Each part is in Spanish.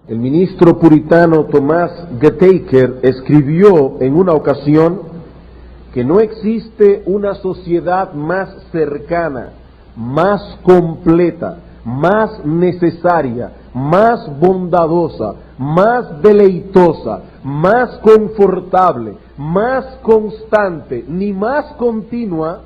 El ministro puritano Thomas Goethe escribió en una ocasión que no existe una sociedad más cercana, más completa, más necesaria, más bondadosa, más deleitosa, más confortable, más constante, ni más continua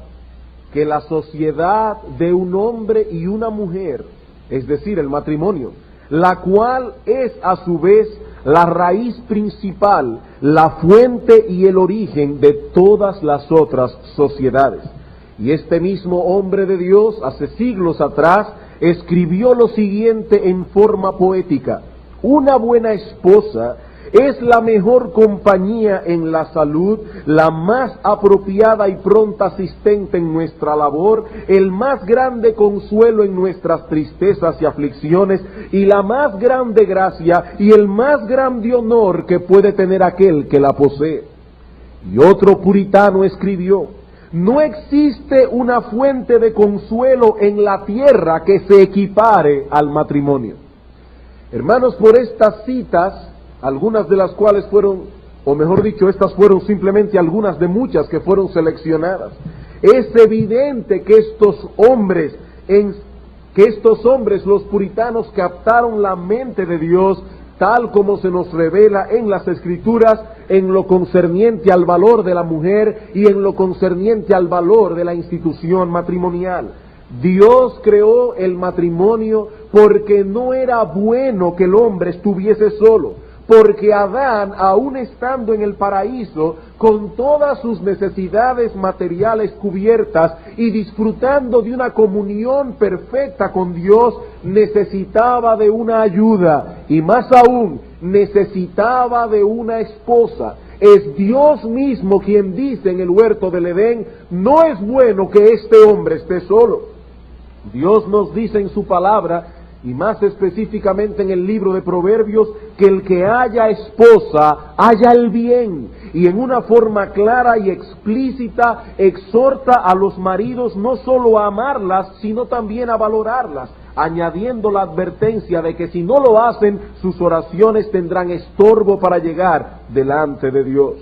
que la sociedad de un hombre y una mujer, es decir, el matrimonio, la cual es a su vez la raíz principal, la fuente y el origen de todas las otras sociedades. Y este mismo hombre de Dios, hace siglos atrás, escribió lo siguiente en forma poética: una buena esposa es la mejor compañía en la salud, la más apropiada y pronta asistente en nuestra labor, el más grande consuelo en nuestras tristezas y aflicciones, y la más grande gracia y el más grande honor que puede tener aquel que la posee. Y otro puritano escribió: no existe una fuente de consuelo en la tierra que se equipare al matrimonio. Hermanos, por estas citas, algunas de las cuales fueron, o mejor dicho, estas fueron simplemente algunas de muchas que fueron seleccionadas, es evidente que estos hombres, los puritanos, captaron la mente de Dios tal como se nos revela en las Escrituras, en lo concerniente al valor de la mujer y en lo concerniente al valor de la institución matrimonial. Dios creó el matrimonio porque no era bueno que el hombre estuviese solo, porque Adán, aún estando en el paraíso, con todas sus necesidades materiales cubiertas y disfrutando de una comunión perfecta con Dios, necesitaba de una ayuda, y más aún, necesitaba de una esposa. Es Dios mismo quien dice en el huerto del Edén: no es bueno que este hombre esté solo. Dios nos dice en su palabra, y más específicamente en el libro de Proverbios, que el que haya esposa, haya el bien. Y en una forma clara y explícita exhorta a los maridos no solo a amarlas, sino también a valorarlas, añadiendo la advertencia de que si no lo hacen, sus oraciones tendrán estorbo para llegar delante de Dios.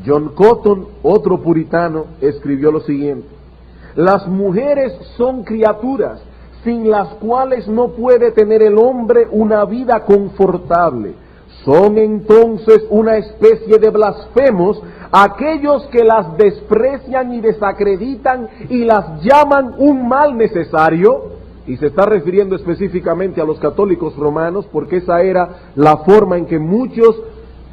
John Cotton, otro puritano, escribió lo siguiente: las mujeres son criaturas sin las cuales no puede tener el hombre una vida confortable. Son entonces una especie de blasfemos aquellos que las desprecian y desacreditan y las llaman un mal necesario, y se está refiriendo específicamente a los católicos romanos, porque esa era la forma en que muchos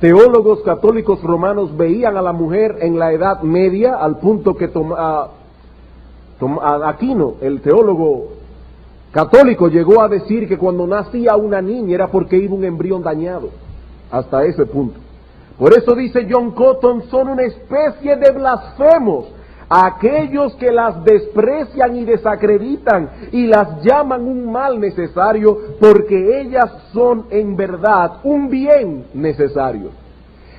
teólogos católicos romanos veían a la mujer en la Edad Media, al punto que Aquino, el teólogo católico, llegó a decir que cuando nacía una niña era porque iba un embrión dañado, hasta ese punto. Por eso dice John Cotton: son una especie de blasfemos aquellos que las desprecian y desacreditan y las llaman un mal necesario, porque ellas son en verdad un bien necesario.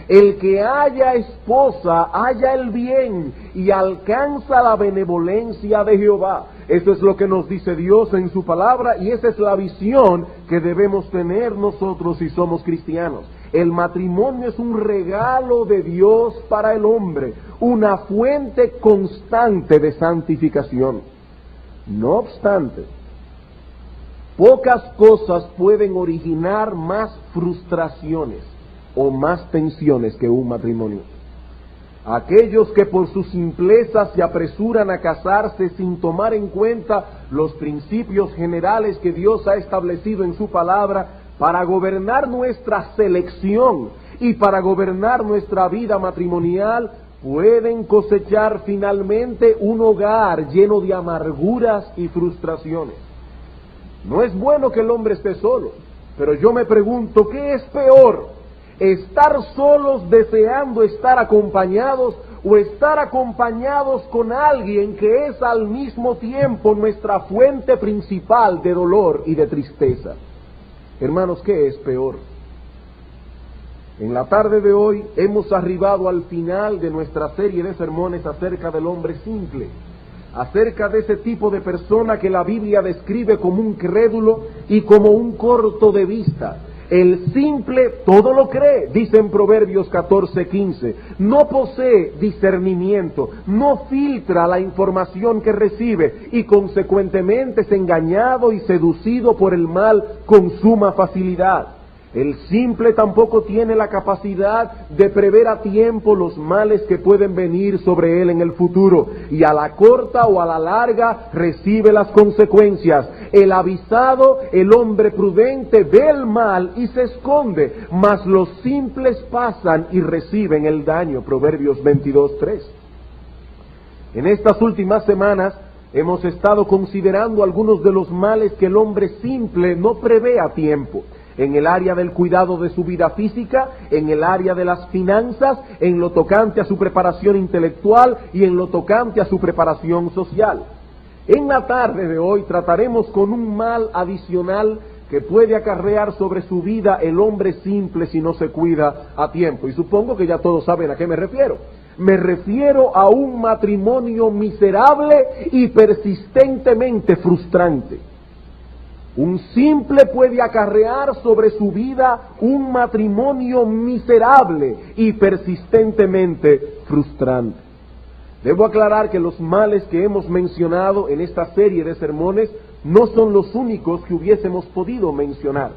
El que haya esposa, haya el bien y alcanza la benevolencia de Jehová. Eso es lo que nos dice Dios en su palabra, y esa es la visión que debemos tener nosotros si somos cristianos. El matrimonio es un regalo de Dios para el hombre, una fuente constante de santificación. No obstante, pocas cosas pueden originar más frustraciones o más tensiones que un matrimonio. Aquellos que por su simpleza se apresuran a casarse sin tomar en cuenta los principios generales que Dios ha establecido en su palabra para gobernar nuestra selección y para gobernar nuestra vida matrimonial, pueden cosechar finalmente un hogar lleno de amarguras y frustraciones. No es bueno que el hombre esté solo, pero yo me pregunto, ¿qué es peor? ¿Estar solos deseando estar acompañados, o estar acompañados con alguien que es al mismo tiempo nuestra fuente principal de dolor y de tristeza? Hermanos, ¿qué es peor? En la tarde de hoy hemos arribado al final de nuestra serie de sermones acerca del hombre simple, acerca de ese tipo de persona que la Biblia describe como un crédulo y como un corto de vista. El simple todo lo cree, dice en Proverbios 14:15. No posee discernimiento, no filtra la información que recibe y consecuentemente es engañado y seducido por el mal con suma facilidad. El simple tampoco tiene la capacidad de prever a tiempo los males que pueden venir sobre él en el futuro, y a la corta o a la larga recibe las consecuencias. El avisado, el hombre prudente, ve el mal y se esconde, mas los simples pasan y reciben el daño. Proverbios 22:3. En estas últimas semanas hemos estado considerando algunos de los males que el hombre simple no prevé a tiempo, en el área del cuidado de su vida física, en el área de las finanzas, en lo tocante a su preparación intelectual y en lo tocante a su preparación social. En la tarde de hoy trataremos con un mal adicional que puede acarrear sobre su vida el hombre simple si no se cuida a tiempo. Y supongo que ya todos saben a qué me refiero. Me refiero a un matrimonio miserable y persistentemente frustrante. Un simple puede acarrear sobre su vida un matrimonio miserable y persistentemente frustrante. Debo aclarar que los males que hemos mencionado en esta serie de sermones no son los únicos que hubiésemos podido mencionar,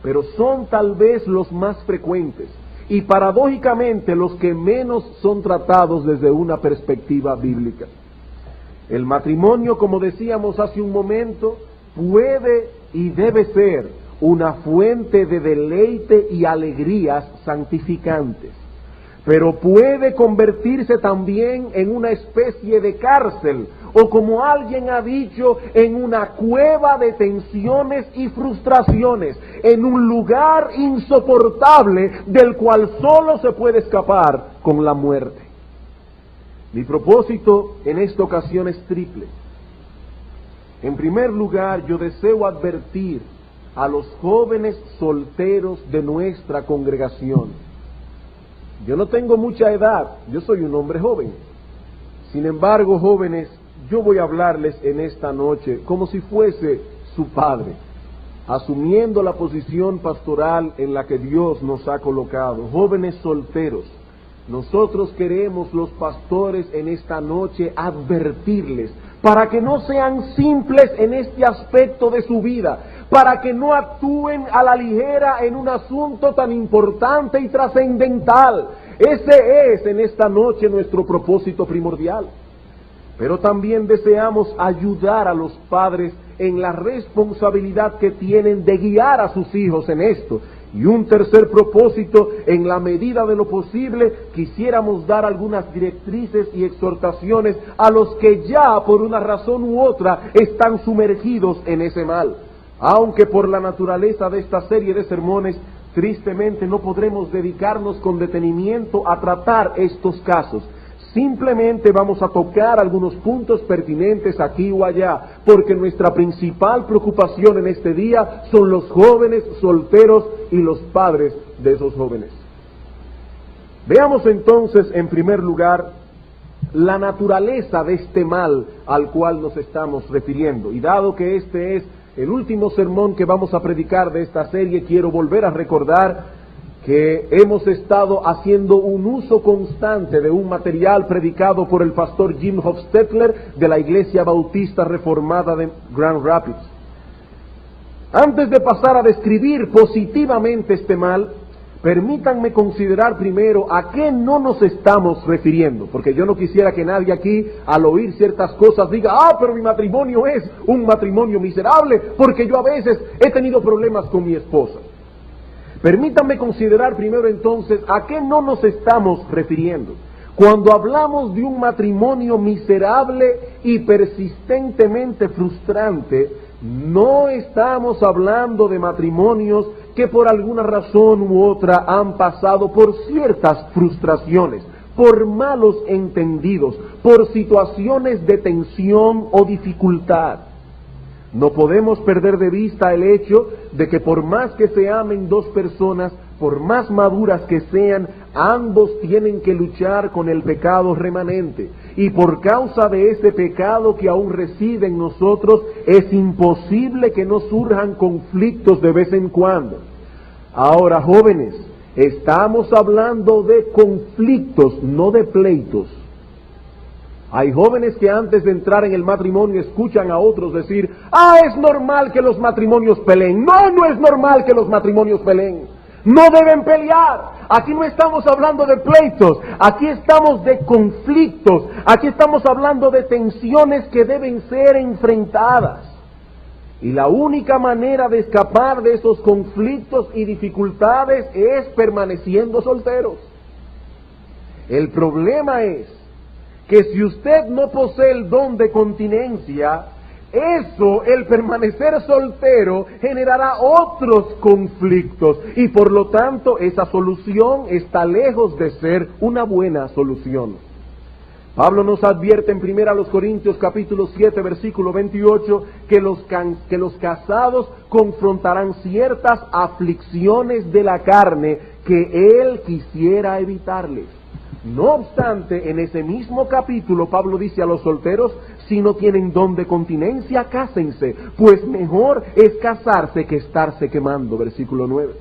pero son tal vez los más frecuentes y paradójicamente los que menos son tratados desde una perspectiva bíblica. El matrimonio, como decíamos hace un momento, puede y debe ser una fuente de deleite y alegrías santificantes, pero puede convertirse también en una especie de cárcel, o como alguien ha dicho, en una cueva de tensiones y frustraciones, en un lugar insoportable del cual solo se puede escapar con la muerte. Mi propósito en esta ocasión es triple. En primer lugar, yo deseo advertir a los jóvenes solteros de nuestra congregación. Yo no tengo mucha edad, yo soy un hombre joven. Sin embargo, jóvenes, yo voy a hablarles en esta noche como si fuese su padre, asumiendo la posición pastoral en la que Dios nos ha colocado. Jóvenes solteros, nosotros queremos los pastores en esta noche advertirles para que no sean simples en este aspecto de su vida, para que no actúen a la ligera en un asunto tan importante y trascendental. Ese es en esta noche nuestro propósito primordial. Pero también deseamos ayudar a los padres en la responsabilidad que tienen de guiar a sus hijos en esto. Y un tercer propósito, en la medida de lo posible, quisiéramos dar algunas directrices y exhortaciones a los que ya por una razón u otra están sumergidos en ese mal. Aunque por la naturaleza de esta serie de sermones, tristemente no podremos dedicarnos con detenimiento a tratar estos casos. Simplemente vamos a tocar algunos puntos pertinentes aquí o allá, porque nuestra principal preocupación en este día son los jóvenes solteros y los padres de esos jóvenes. Veamos entonces, en primer lugar, la naturaleza de este mal al cual nos estamos refiriendo. Y dado que este es el último sermón que vamos a predicar de esta serie, quiero volver a recordar que hemos estado haciendo un uso constante de un material predicado por el pastor Jim Hofstetler de la Iglesia Bautista Reformada de Grand Rapids. Antes de pasar a describir positivamente este mal, permítanme considerar primero a qué no nos estamos refiriendo, porque yo no quisiera que nadie aquí, al oír ciertas cosas, diga: pero mi matrimonio es un matrimonio miserable, porque yo a veces he tenido problemas con mi esposa. Permítanme considerar primero entonces a qué no nos estamos refiriendo. Cuando hablamos de un matrimonio miserable y persistentemente frustrante, no estamos hablando de matrimonios que por alguna razón u otra han pasado por ciertas frustraciones, por malos entendidos, por situaciones de tensión o dificultad. No podemos perder de vista el hecho de que por más que se amen dos personas, por más maduras que sean, ambos tienen que luchar con el pecado remanente. Y por causa de ese pecado que aún reside en nosotros, es imposible que no surjan conflictos de vez en cuando. Ahora, jóvenes, estamos hablando de conflictos, no de pleitos. Hay jóvenes que antes de entrar en el matrimonio escuchan a otros decir: es normal que los matrimonios peleen. No, no es normal que los matrimonios peleen. No deben pelear. Aquí no estamos hablando de pleitos, aquí estamos de conflictos, aquí estamos hablando de tensiones que deben ser enfrentadas. Y la única manera de escapar de esos conflictos y dificultades es permaneciendo solteros. El problema es que si usted no posee el don de continencia, el permanecer soltero, generará otros conflictos y por lo tanto esa solución está lejos de ser una buena solución. Pablo nos advierte en 1 Corintios capítulo 7 versículo 28 que los casados confrontarán ciertas aflicciones de la carne que él quisiera evitarles. No obstante, en ese mismo capítulo Pablo dice a los solteros: si no tienen don de continencia, cásense, pues mejor es casarse que estarse quemando. Versículo 9.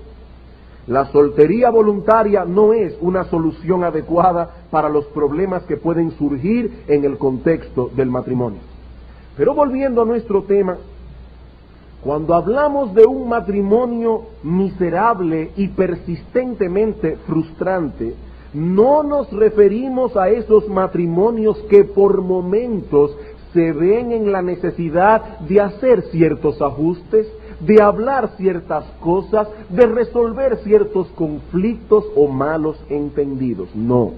La soltería voluntaria no es una solución adecuada para los problemas que pueden surgir en el contexto del matrimonio. Pero volviendo a nuestro tema, cuando hablamos de un matrimonio miserable y persistentemente frustrante, no nos referimos a esos matrimonios que por momentos se ven en la necesidad de hacer ciertos ajustes, de hablar ciertas cosas, de resolver ciertos conflictos o malos entendidos. No.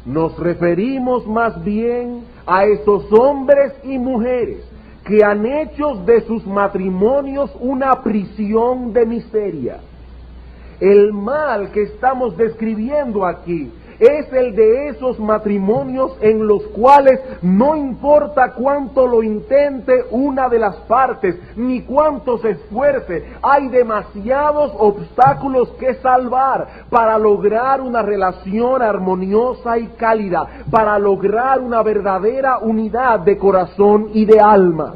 Nos referimos más bien a esos hombres y mujeres que han hecho de sus matrimonios una prisión de miseria. El mal que estamos describiendo aquí es el de esos matrimonios en los cuales no importa cuánto lo intente una de las partes, ni cuánto se esfuerce, hay demasiados obstáculos que salvar para lograr una relación armoniosa y cálida, para lograr una verdadera unidad de corazón y de alma.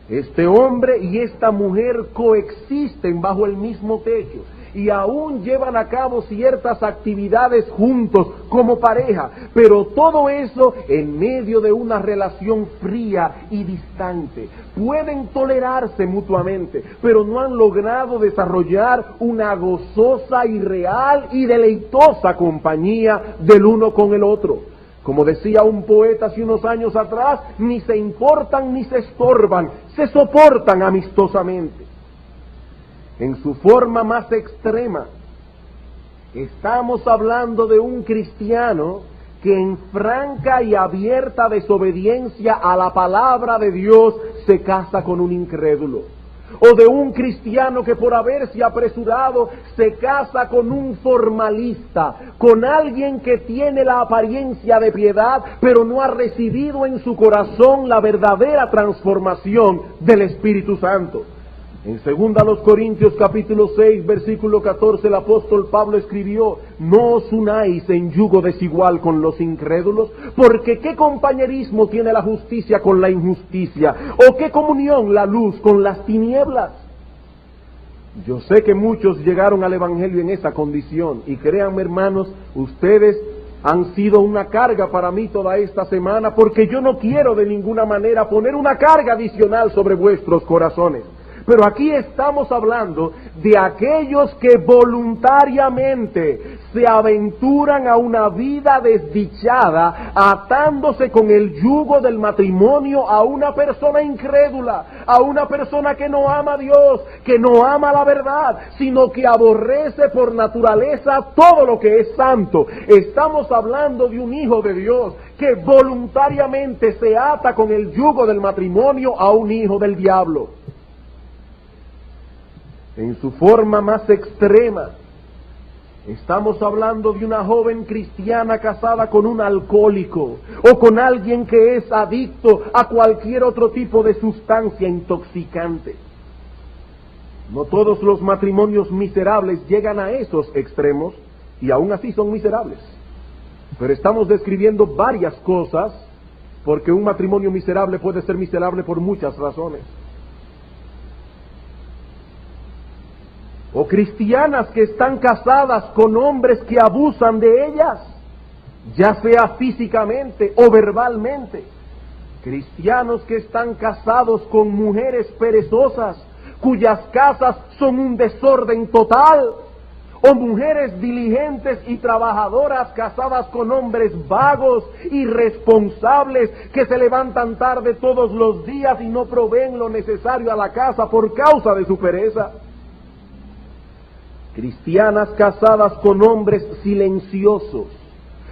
Este hombre y esta mujer coexisten bajo el mismo techo y aún llevan a cabo ciertas actividades juntos como pareja, pero todo eso en medio de una relación fría y distante. Pueden tolerarse mutuamente, pero no han logrado desarrollar una gozosa y real y deleitosa compañía del uno con el otro. Como decía un poeta hace unos años atrás, ni se importan ni se estorban, se soportan amistosamente. En su forma más extrema, estamos hablando de un cristiano que en franca y abierta desobediencia a la palabra de Dios se casa con un incrédulo. O de un cristiano que por haberse apresurado se casa con un formalista, con alguien que tiene la apariencia de piedad, pero no ha recibido en su corazón la verdadera transformación del Espíritu Santo. En 2 Corintios capítulo 6 versículo 14 el apóstol Pablo escribió: no os unáis en yugo desigual con los incrédulos, porque ¿qué compañerismo tiene la justicia con la injusticia? ¿O qué comunión la luz con las tinieblas? Yo sé que muchos llegaron al evangelio en esa condición, y créanme, hermanos, ustedes han sido una carga para mí toda esta semana, porque yo no quiero de ninguna manera poner una carga adicional sobre vuestros corazones. Pero aquí estamos hablando de aquellos que voluntariamente se aventuran a una vida desdichada, atándose con el yugo del matrimonio a una persona incrédula, a una persona que no ama a Dios, que no ama la verdad, sino que aborrece por naturaleza todo lo que es santo. Estamos hablando de un hijo de Dios que voluntariamente se ata con el yugo del matrimonio a un hijo del diablo. En su forma más extrema, estamos hablando de una joven cristiana casada con un alcohólico o con alguien que es adicto a cualquier otro tipo de sustancia intoxicante. No todos los matrimonios miserables llegan a esos extremos y aún así son miserables. Pero estamos describiendo varias cosas porque un matrimonio miserable puede ser miserable por muchas razones. O cristianas que están casadas con hombres que abusan de ellas, ya sea físicamente o verbalmente. Cristianos que están casados con mujeres perezosas, cuyas casas son un desorden total. O mujeres diligentes y trabajadoras casadas con hombres vagos, irresponsables, que se levantan tarde todos los días y no proveen lo necesario a la casa por causa de su pereza. Cristianas casadas con hombres silenciosos,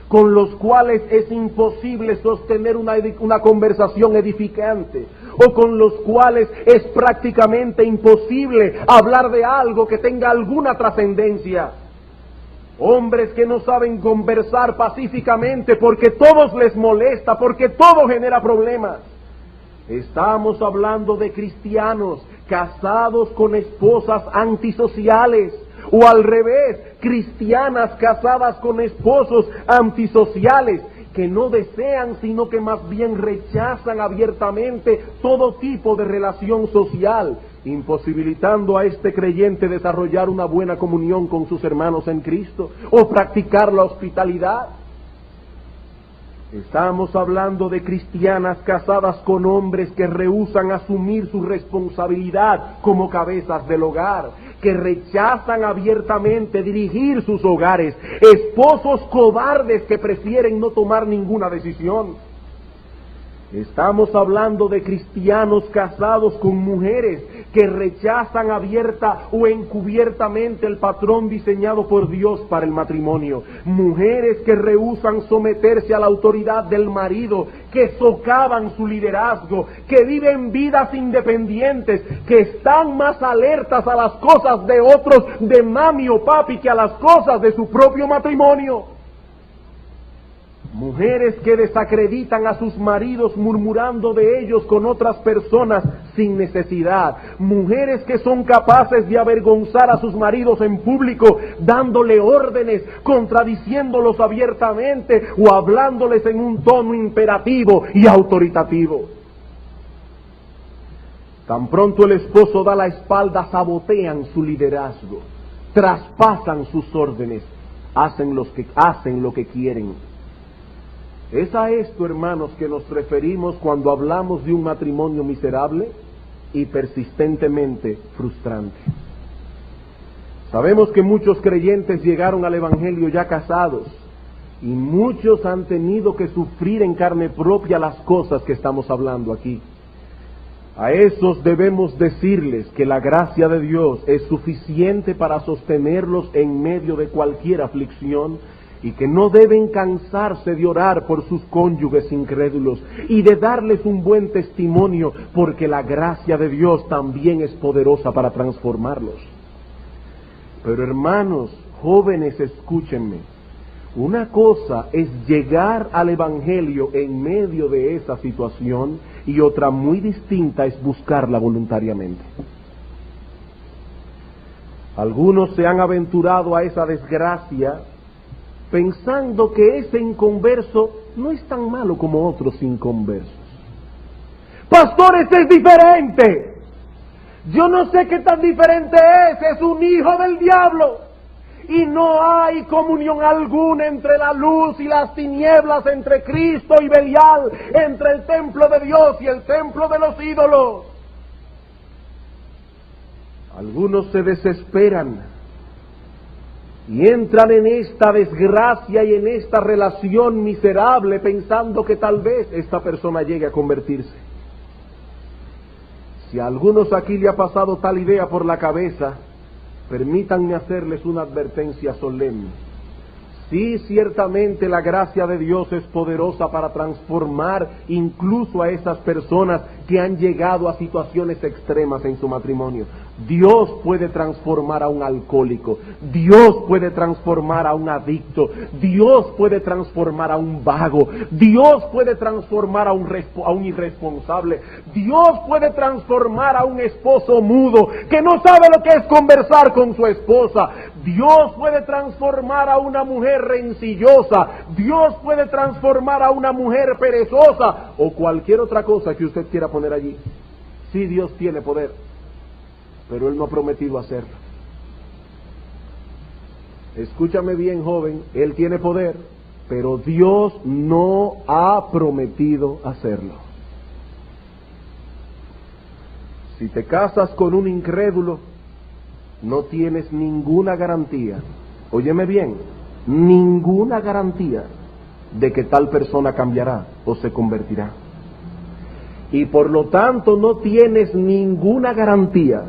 con los cuales es imposible sostener una conversación edificante, o con los cuales es prácticamente imposible hablar de algo que tenga alguna trascendencia. Hombres que no saben conversar pacíficamente porque todos les molesta, porque todo genera problemas. Estamos hablando de cristianos casados con esposas antisociales, o al revés, cristianas casadas con esposos antisociales, que no desean, sino que más bien rechazan abiertamente todo tipo de relación social, imposibilitando a este creyente desarrollar una buena comunión con sus hermanos en Cristo, o practicar la hospitalidad. Estamos hablando de cristianas casadas con hombres que rehúsan asumir su responsabilidad como cabezas del hogar, que rechazan abiertamente dirigir sus hogares, esposos cobardes que prefieren no tomar ninguna decisión. Estamos hablando de cristianos casados con mujeres que rechazan abierta o encubiertamente el patrón diseñado por Dios para el matrimonio. Mujeres que rehúsan someterse a la autoridad del marido, que socavan su liderazgo, que viven vidas independientes, que están más alertas a las cosas de otros, de mami o papi, que a las cosas de su propio matrimonio. Mujeres que desacreditan a sus maridos murmurando de ellos con otras personas sin necesidad. Mujeres que son capaces de avergonzar a sus maridos en público, dándole órdenes, contradiciéndolos abiertamente o hablándoles en un tono imperativo y autoritativo. Tan pronto el esposo da la espalda, sabotean su liderazgo, traspasan sus órdenes, hacen lo que quieren. ¿Es a esto, hermanos, que nos referimos cuando hablamos de un matrimonio miserable y persistentemente frustrante? Sabemos que muchos creyentes llegaron al Evangelio ya casados y muchos han tenido que sufrir en carne propia las cosas que estamos hablando aquí. A esos debemos decirles que la gracia de Dios es suficiente para sostenerlos en medio de cualquier aflicción, y que no deben cansarse de orar por sus cónyuges incrédulos y de darles un buen testimonio, porque la gracia de Dios también es poderosa para transformarlos. Pero hermanos, jóvenes, escúchenme. Una cosa es llegar al Evangelio en medio de esa situación y otra muy distinta es buscarla voluntariamente. Algunos se han aventurado a esa desgracia pensando que ese inconverso no es tan malo como otros inconversos. Pastores, es diferente. Yo no sé qué tan diferente es un hijo del diablo. Y no hay comunión alguna entre la luz y las tinieblas, entre Cristo y Belial, entre el templo de Dios y el templo de los ídolos. Algunos se desesperan y entran en esta desgracia y en esta relación miserable pensando que tal vez esta persona llegue a convertirse. Si a algunos aquí le ha pasado tal idea por la cabeza, permítanme hacerles una advertencia solemne. Sí, ciertamente la gracia de Dios es poderosa para transformar incluso a esas personas que han llegado a situaciones extremas en su matrimonio. Dios puede transformar a un alcohólico, Dios puede transformar a un adicto, Dios puede transformar a un vago, Dios puede transformar a un irresponsable, Dios puede transformar a un esposo mudo que no sabe lo que es conversar con su esposa, Dios puede transformar a una mujer rencillosa, Dios puede transformar a una mujer perezosa o cualquier otra cosa que usted quiera poner allí. Sí, Dios tiene poder, pero Él no ha prometido hacerlo. Escúchame bien, joven, Él tiene poder, pero Dios no ha prometido hacerlo. Si te casas con un incrédulo, no tienes ninguna garantía, óyeme bien, ninguna garantía de que tal persona cambiará o se convertirá. Y por lo tanto no tienes ninguna garantía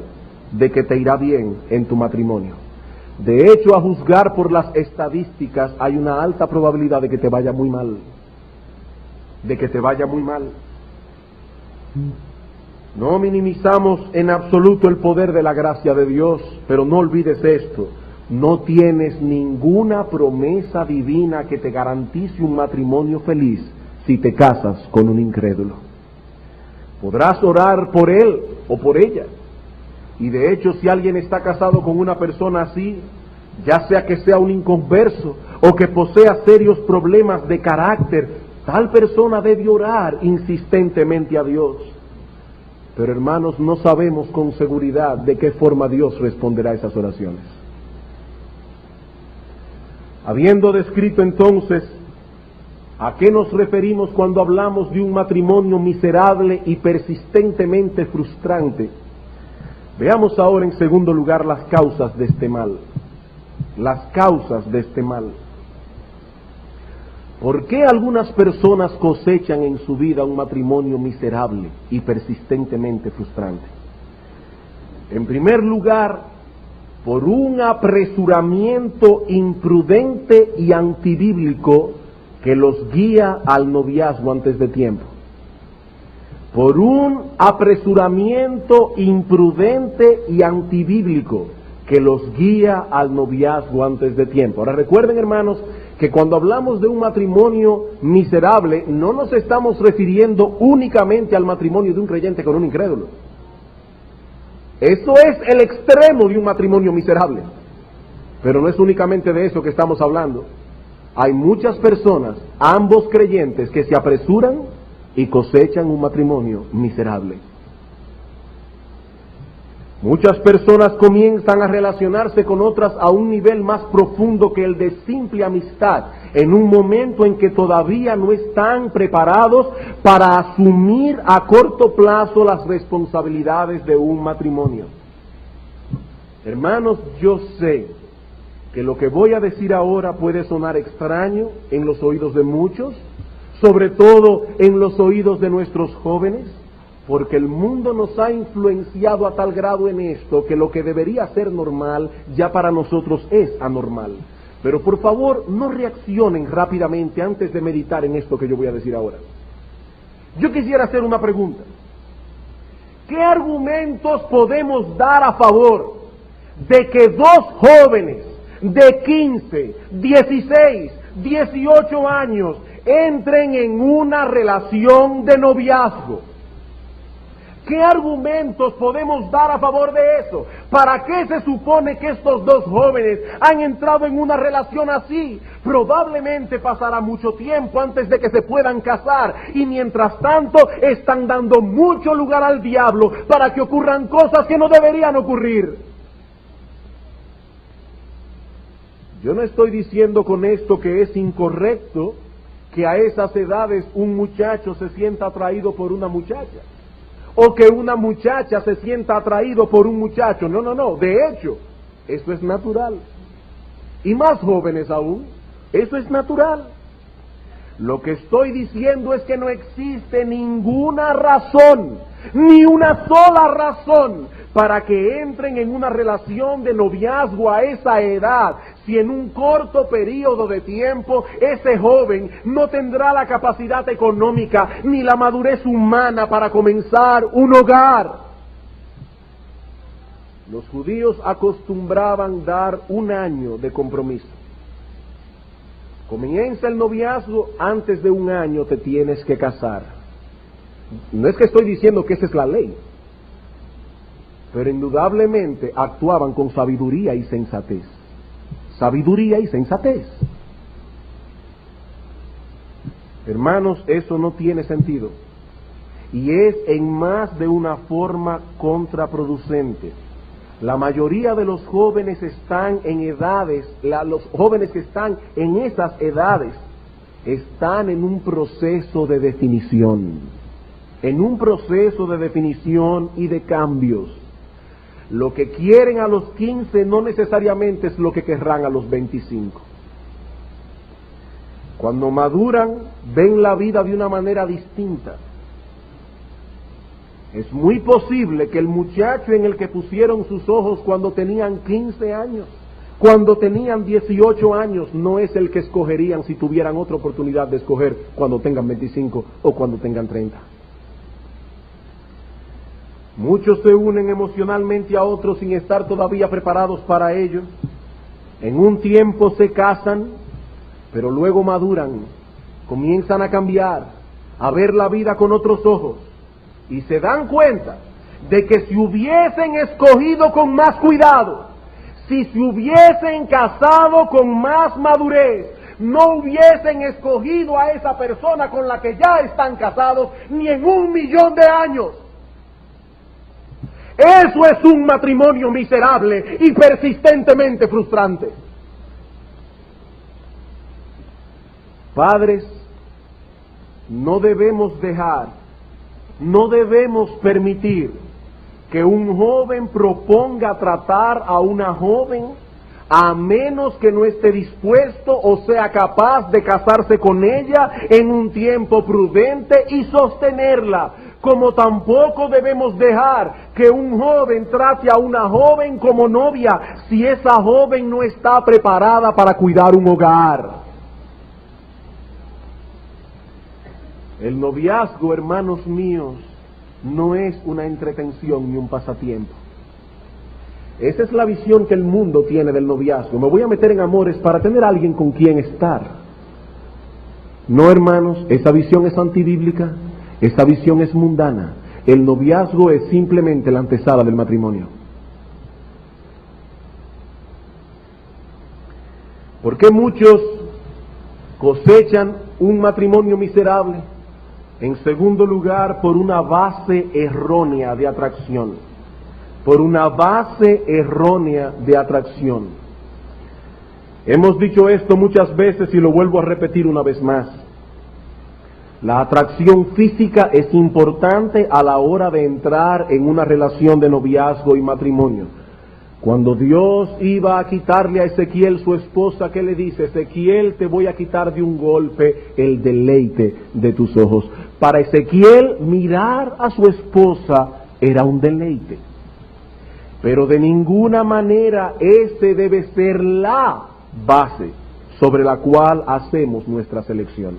de que te irá bien en tu matrimonio. De hecho, a juzgar por las estadísticas, hay una alta probabilidad de que te vaya muy mal. De que te vaya muy mal. No minimizamos en absoluto el poder de la gracia de Dios, pero no olvides esto: no tienes ninguna promesa divina que te garantice un matrimonio feliz si te casas con un incrédulo. Podrás orar por él o por ella. Y de hecho, si alguien está casado con una persona así, ya sea que sea un inconverso o que posea serios problemas de carácter, tal persona debe orar insistentemente a Dios. Pero hermanos, no sabemos con seguridad de qué forma Dios responderá a esas oraciones. Habiendo descrito entonces a qué nos referimos cuando hablamos de un matrimonio miserable y persistentemente frustrante, veamos ahora en segundo lugar las causas de este mal. Las causas de este mal. ¿Por qué algunas personas cosechan en su vida un matrimonio miserable y persistentemente frustrante? En primer lugar, por un apresuramiento imprudente y antibíblico que los guía al noviazgo antes de tiempo. Por un apresuramiento imprudente y antibíblico que los guía al noviazgo antes de tiempo. Ahora recuerden, hermanos, que cuando hablamos de un matrimonio miserable, no nos estamos refiriendo únicamente al matrimonio de un creyente con un incrédulo. Eso es el extremo de un matrimonio miserable. Pero no es únicamente de eso que estamos hablando. Hay muchas personas, ambos creyentes, que se apresuran y cosechan un matrimonio miserable. Muchas personas comienzan a relacionarse con otras a un nivel más profundo que el de simple amistad, en un momento en que todavía no están preparados para asumir a corto plazo las responsabilidades de un matrimonio. Hermanos, yo sé que lo que voy a decir ahora puede sonar extraño en los oídos de muchos, sobre todo en los oídos de nuestros jóvenes, porque el mundo nos ha influenciado a tal grado en esto que lo que debería ser normal ya para nosotros es anormal. Pero por favor, no reaccionen rápidamente antes de meditar en esto que yo voy a decir ahora. Yo quisiera hacer una pregunta. ¿Qué argumentos podemos dar a favor de que dos jóvenes de 15, 16, 18 años entren en una relación de noviazgo? ¿Qué argumentos podemos dar a favor de eso? ¿Para qué se supone que estos dos jóvenes han entrado en una relación así? Probablemente pasará mucho tiempo antes de que se puedan casar, y mientras tanto están dando mucho lugar al diablo para que ocurran cosas que no deberían ocurrir. Yo no estoy diciendo con esto que es incorrecto que a esas edades un muchacho se sienta atraído por una muchacha, o que una muchacha se sienta atraído por un muchacho. No, no, no. De hecho, eso es natural. Y más jóvenes aún, eso es natural. Lo que estoy diciendo es que no existe ninguna razón, ni una sola razón, para que entren en una relación de noviazgo a esa edad, si en un corto periodo de tiempo ese joven no tendrá la capacidad económica ni la madurez humana para comenzar un hogar. Los judíos acostumbraban dar 1 año de compromiso. Comienza el noviazgo, antes de 1 año te tienes que casar. No es que estoy diciendo que esa es la ley, pero indudablemente actuaban con sabiduría y sensatez. Sabiduría y sensatez. Hermanos, eso no tiene sentido. Y es en más de una forma contraproducente. La mayoría de los jóvenes están en edades, los jóvenes que están en esas edades, están en un proceso de definición. En un proceso de definición y de cambios. Lo que quieren a los 15 no necesariamente es lo que querrán a los 25. Cuando maduran, ven la vida de una manera distinta. Es muy posible que el muchacho en el que pusieron sus ojos cuando tenían 15 años, cuando tenían 18 años, no es el que escogerían si tuvieran otra oportunidad de escoger cuando tengan 25 o cuando tengan 30. Muchos se unen emocionalmente a otros sin estar todavía preparados para ello. En un tiempo se casan, pero luego maduran, comienzan a cambiar, a ver la vida con otros ojos, y se dan cuenta de que si hubiesen escogido con más cuidado, si se hubiesen casado con más madurez, no hubiesen escogido a esa persona con la que ya están casados ni en 1.000.000 de años. Eso es un matrimonio miserable y persistentemente frustrante. Padres, no debemos permitir que un joven proponga tratar a una joven a menos que no esté dispuesto o sea capaz de casarse con ella en un tiempo prudente y sostenerla. Como tampoco debemos dejar que un joven trate a una joven como novia si esa joven no está preparada para cuidar un hogar. El noviazgo, hermanos míos, no es una entretención ni un pasatiempo. Esa es la visión que el mundo tiene del noviazgo. Me voy a meter en amores para tener a alguien con quien estar. No, hermanos, esa visión es antibíblica, esa visión es mundana. El noviazgo es simplemente la antesala del matrimonio. ¿Por qué muchos cosechan un matrimonio miserable? En segundo lugar, por una base errónea de atracción. Por una base errónea de atracción. Hemos dicho esto muchas veces y lo vuelvo a repetir una vez más. La atracción física es importante a la hora de entrar en una relación de noviazgo y matrimonio. Cuando Dios iba a quitarle a Ezequiel su esposa, ¿qué le dice? Ezequiel, te voy a quitar de un golpe el deleite de tus ojos. Para Ezequiel, mirar a su esposa era un deleite. Pero de ninguna manera ese debe ser la base sobre la cual hacemos nuestra selección.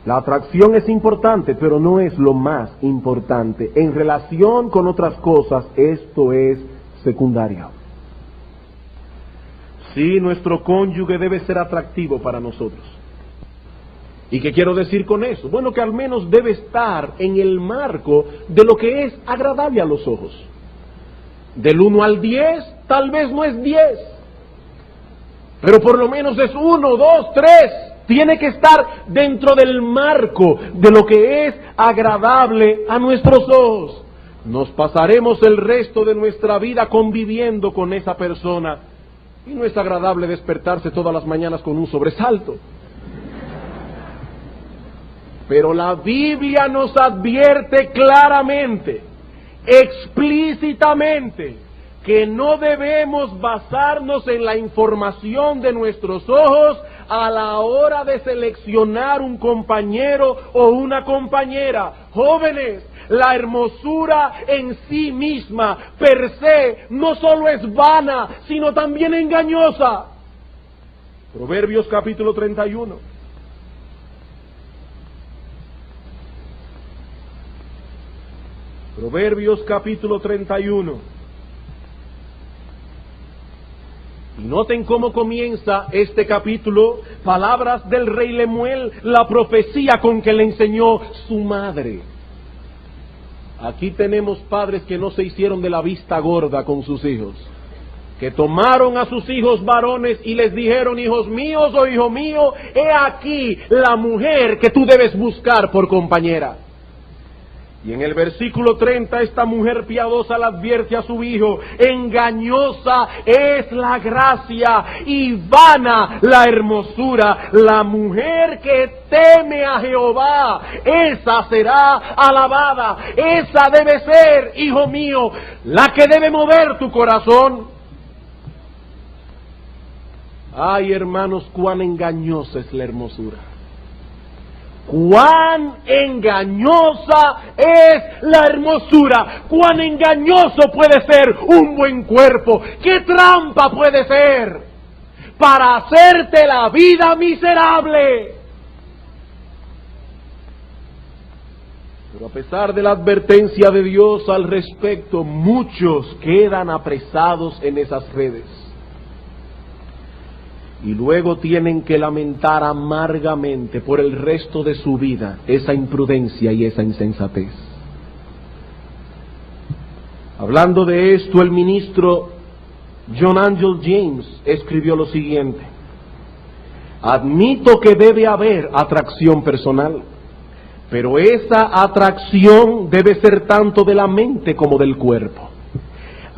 La atracción es importante, pero no es lo más importante. En relación con otras cosas, esto es secundario. Sí, nuestro cónyuge debe ser atractivo para nosotros. ¿Y qué quiero decir con eso? Bueno, que al menos debe estar en el marco de lo que es agradable a los ojos. Del 1 al 10, tal vez no es 10, pero por lo menos es 1, 2, 3. Tiene que estar dentro del marco de lo que es agradable a nuestros ojos. Nos pasaremos el resto de nuestra vida conviviendo con esa persona y no es agradable despertarse todas las mañanas con un sobresalto. Pero la Biblia nos advierte claramente, explícitamente, que no debemos basarnos en la información de nuestros ojos a la hora de seleccionar un compañero o una compañera. Jóvenes, la hermosura en sí misma, per se, no solo es vana, sino también engañosa. Proverbios capítulo 31. Proverbios capítulo 31. Y noten cómo comienza este capítulo, palabras del rey Lemuel, la profecía con que le enseñó su madre. Aquí tenemos padres que no se hicieron de la vista gorda con sus hijos, que tomaron a sus hijos varones y les dijeron: hijos míos o hijo mío, he aquí la mujer que tú debes buscar por compañera. Y en el versículo 30 esta mujer piadosa le advierte a su hijo: engañosa es la gracia y vana la hermosura. La mujer que teme a Jehová, esa será alabada. Esa debe ser, hijo mío, la que debe mover tu corazón. Ay, hermanos, cuán engañosa es la hermosura. Cuán engañosa es la hermosura, cuán engañoso puede ser un buen cuerpo, qué trampa puede ser para hacerte la vida miserable. Pero a pesar de la advertencia de Dios al respecto, muchos quedan apresados en esas redes. Y luego tienen que lamentar amargamente por el resto de su vida esa imprudencia y esa insensatez. Hablando de esto, el ministro John Angell James escribió lo siguiente: admito que debe haber atracción personal, pero esa atracción debe ser tanto de la mente como del cuerpo.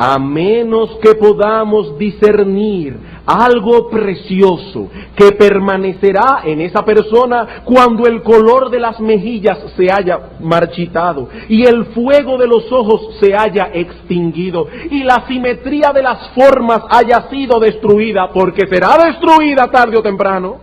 A menos que podamos discernir algo precioso que permanecerá en esa persona cuando el color de las mejillas se haya marchitado y el fuego de los ojos se haya extinguido y la simetría de las formas haya sido destruida, porque será destruida tarde o temprano.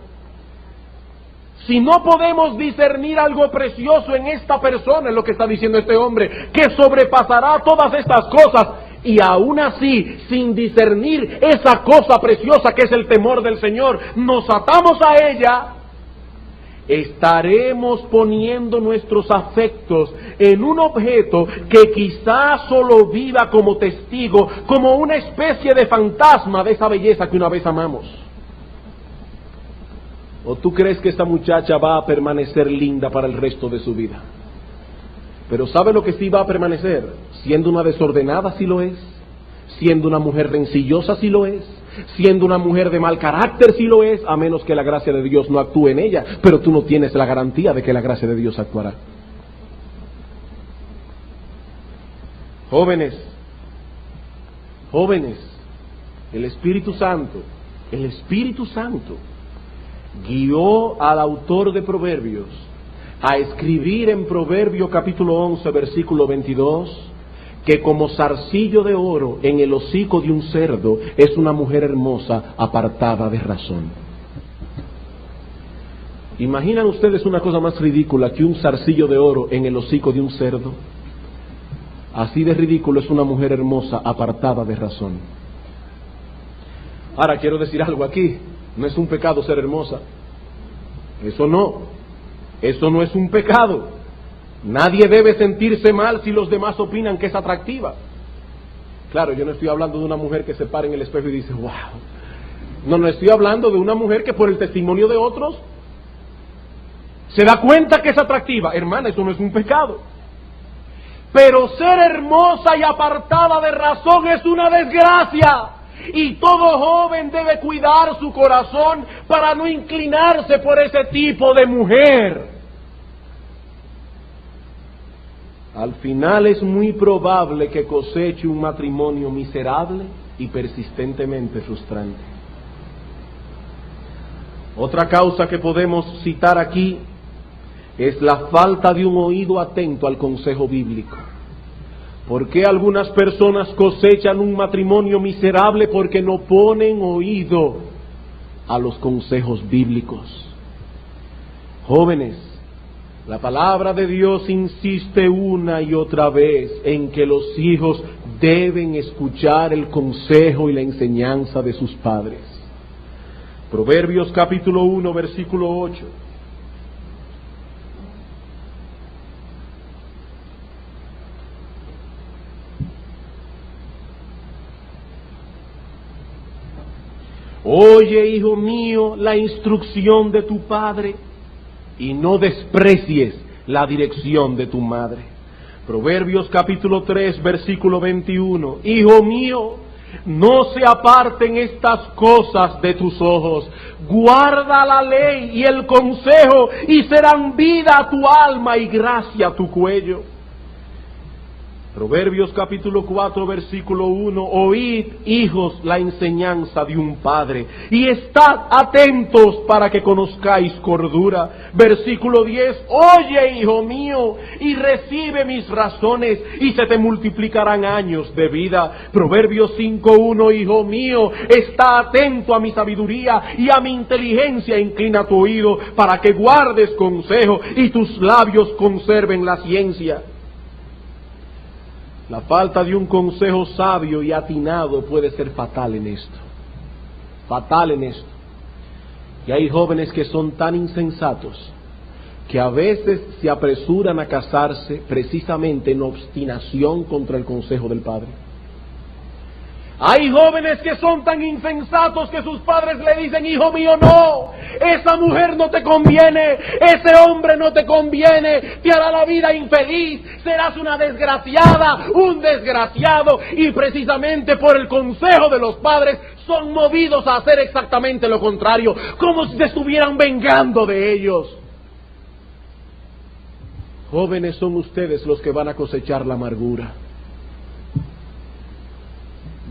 Si no podemos discernir algo precioso en esta persona, es lo que está diciendo este hombre, que sobrepasará todas estas cosas, y aún así, sin discernir esa cosa preciosa que es el temor del Señor, nos atamos a ella, estaremos poniendo nuestros afectos en un objeto que quizás solo viva como testigo, como una especie de fantasma de esa belleza que una vez amamos. ¿O tú crees que esta muchacha va a permanecer linda para el resto de su vida? Pero ¿sabe lo que sí va a permanecer? Siendo una desordenada, sí lo es. Siendo una mujer rencillosa, sí lo es. Siendo una mujer de mal carácter, sí lo es, a menos que la gracia de Dios no actúe en ella. Pero tú no tienes la garantía de que la gracia de Dios actuará. Jóvenes, el Espíritu Santo guió al autor de Proverbios a escribir en Proverbio capítulo 11, versículo 22, que como zarcillo de oro en el hocico de un cerdo es una mujer hermosa apartada de razón. ¿Imaginan ustedes una cosa más ridícula que un zarcillo de oro en el hocico de un cerdo? Así de ridículo es una mujer hermosa apartada de razón. Ahora quiero decir algo aquí. No es un pecado ser hermosa. Eso no es un pecado. Nadie debe sentirse mal si los demás opinan que es atractiva. Claro, yo no estoy hablando de una mujer que se para en el espejo y dice, wow. No estoy hablando de una mujer que por el testimonio de otros se da cuenta que es atractiva. Hermana, eso no es un pecado. Pero ser hermosa y apartada de razón es una desgracia. Y todo joven debe cuidar su corazón para no inclinarse por ese tipo de mujer. Al final es muy probable que coseche un matrimonio miserable y persistentemente frustrante. Otra causa que podemos citar aquí es la falta de un oído atento al consejo bíblico. ¿Por qué algunas personas cosechan un matrimonio miserable? Porque no ponen oído a los consejos bíblicos. Jóvenes, la palabra de Dios insiste una y otra vez en que los hijos deben escuchar el consejo y la enseñanza de sus padres. Proverbios capítulo 1, versículo 8. Oye, hijo mío, la instrucción de tu padre y no desprecies la dirección de tu madre. Proverbios capítulo 3, versículo 21. Hijo mío, no se aparten estas cosas de tus ojos. Guarda la ley y el consejo y serán vida a tu alma y gracia a tu cuello. Proverbios capítulo 4, versículo 1. Oíd, hijos, la enseñanza de un padre, y estad atentos para que conozcáis cordura. Versículo 10. Oye, hijo mío, y recibe mis razones, y se te multiplicarán años de vida. Proverbios 5, 1. Hijo mío, está atento a mi sabiduría, y a mi inteligencia inclina tu oído, para que guardes consejo, y tus labios conserven la ciencia. La falta de un consejo sabio y atinado puede ser fatal en esto. Fatal en esto. Y hay jóvenes que son tan insensatos que a veces se apresuran a casarse precisamente en obstinación contra el consejo del padre. Hay jóvenes que son tan insensatos que sus padres le dicen: hijo mío, no, esa mujer no te conviene, ese hombre no te conviene, te hará la vida infeliz, serás una desgraciada, un desgraciado, y precisamente por el consejo de los padres son movidos a hacer exactamente lo contrario, como si se estuvieran vengando de ellos. Jóvenes, son ustedes los que van a cosechar la amargura.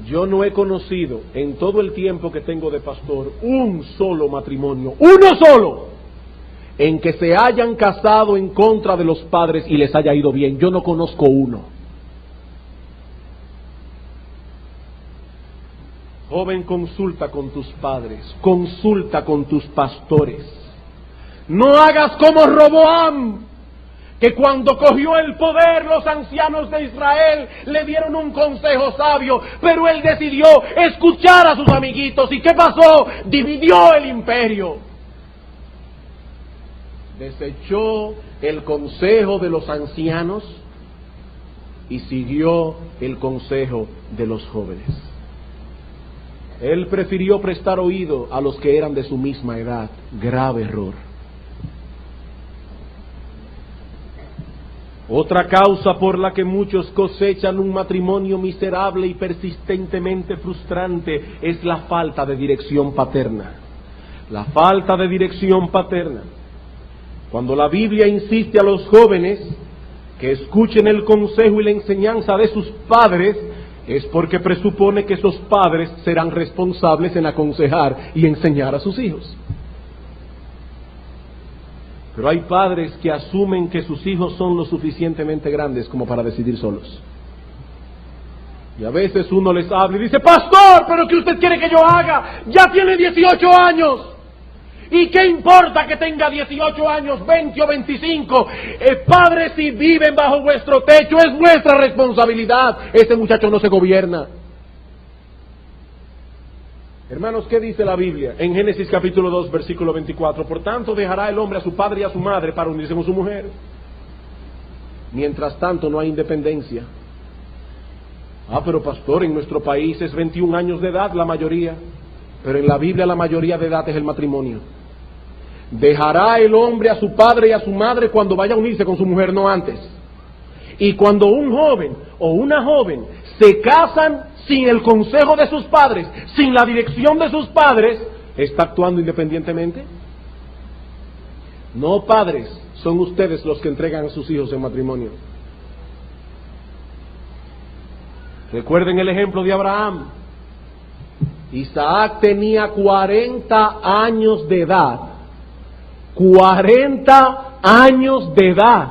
Yo no he conocido en todo el tiempo que tengo de pastor un solo matrimonio, uno solo, en que se hayan casado en contra de los padres y les haya ido bien. Yo no conozco uno. Joven, consulta con tus padres, consulta con tus pastores. No hagas como Roboam, que cuando cogió el poder los ancianos de Israel le dieron un consejo sabio, pero él decidió escuchar a sus amiguitos. ¿Y qué pasó? Dividió el imperio. Desechó el consejo de los ancianos y siguió el consejo de los jóvenes. Él prefirió prestar oído a los que eran de su misma edad. Grave error. Otra causa por la que muchos cosechan un matrimonio miserable y persistentemente frustrante es la falta de dirección paterna. La falta de dirección paterna. Cuando la Biblia insiste a los jóvenes que escuchen el consejo y la enseñanza de sus padres, es porque presupone que esos padres serán responsables en aconsejar y enseñar a sus hijos. Pero hay padres que asumen que sus hijos son lo suficientemente grandes como para decidir solos. Y a veces uno les habla y dice: pastor, ¿pero qué usted quiere que yo haga? Ya tiene 18 años. ¿Y qué importa que tenga 18 años, 20 o 25? Padres, si viven bajo vuestro techo, es vuestra responsabilidad. Este muchacho no se gobierna. Hermanos, ¿qué dice la Biblia? En Génesis capítulo 2, versículo 24. Por tanto, dejará el hombre a su padre y a su madre para unirse con su mujer. Mientras tanto, no hay independencia. Pero pastor, en nuestro país es 21 años de edad la mayoría. Pero en la Biblia la mayoría de edad es el matrimonio. Dejará el hombre a su padre y a su madre cuando vaya a unirse con su mujer, no antes. Y cuando un joven o una joven se casan sin el consejo de sus padres, sin la dirección de sus padres, ¿está actuando independientemente? No, padres, son ustedes los que entregan a sus hijos en matrimonio. Recuerden el ejemplo de Abraham. Isaac tenía 40 años de edad. 40 años de edad.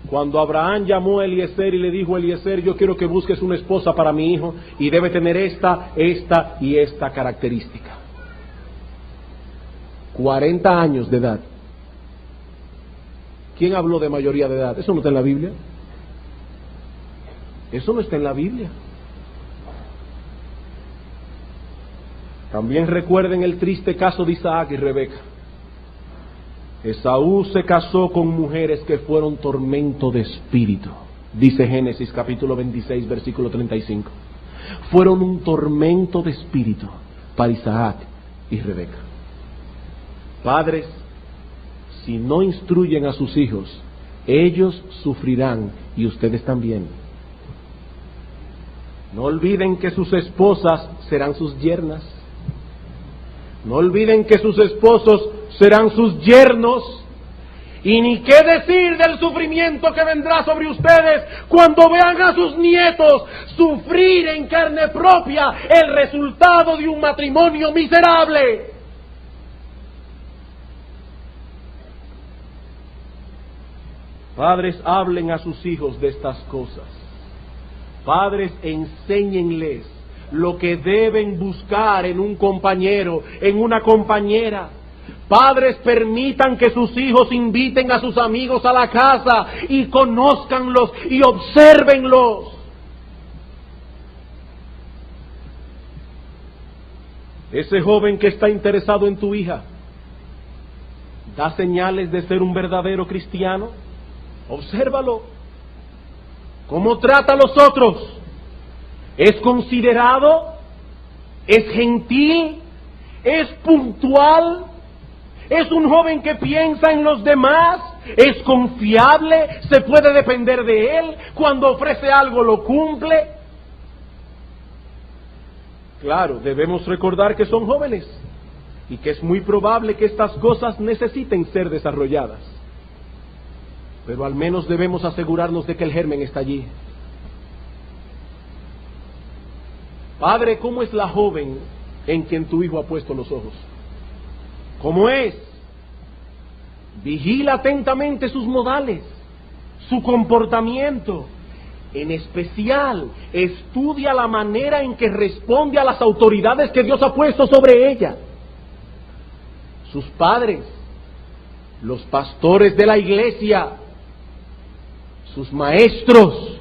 Cuando Abraham llamó a Eliezer y le dijo: Eliezer, yo quiero que busques una esposa para mi hijo y debe tener esta y esta característica. 40 años de edad. ¿Quién habló de mayoría de edad? Eso no está en la Biblia. Eso no está en la Biblia. También recuerden el triste caso de Isaac y Rebeca. Esaú se casó con mujeres que fueron tormento de espíritu, dice Génesis capítulo 26, versículo 35. Fueron un tormento de espíritu, para Isaac y Rebeca. Padres, si no instruyen a sus hijos, ellos sufrirán y ustedes también. No olviden que sus esposas serán sus yernas. No olviden que sus esposos serán sus yernos. Y ni qué decir del sufrimiento que vendrá sobre ustedes cuando vean a sus nietos sufrir en carne propia el resultado de un matrimonio miserable. Padres, hablen a sus hijos de estas cosas. Padres, enséñenles lo que deben buscar en un compañero, en una compañera. Padres, permitan que sus hijos inviten a sus amigos a la casa y conózcanlos y obsérvenlos. Ese joven que está interesado en tu hija, ¿da señales de ser un verdadero cristiano? Obsérvalo. ¿Cómo trata a los otros? ¿Es considerado? ¿Es gentil? ¿Es puntual? ¿Es un joven que piensa en los demás? ¿Es confiable? ¿Se puede depender de él? ¿Cuando ofrece algo lo cumple? Claro, debemos recordar que son jóvenes y que es muy probable que estas cosas necesiten ser desarrolladas. Pero al menos debemos asegurarnos de que el germen está allí. Padre, ¿cómo es la joven en quien tu hijo ha puesto los ojos? ¿Cómo es? Vigila atentamente sus modales, su comportamiento. En especial, estudia la manera en que responde a las autoridades que Dios ha puesto sobre ella. Sus padres, los pastores de la iglesia, sus maestros.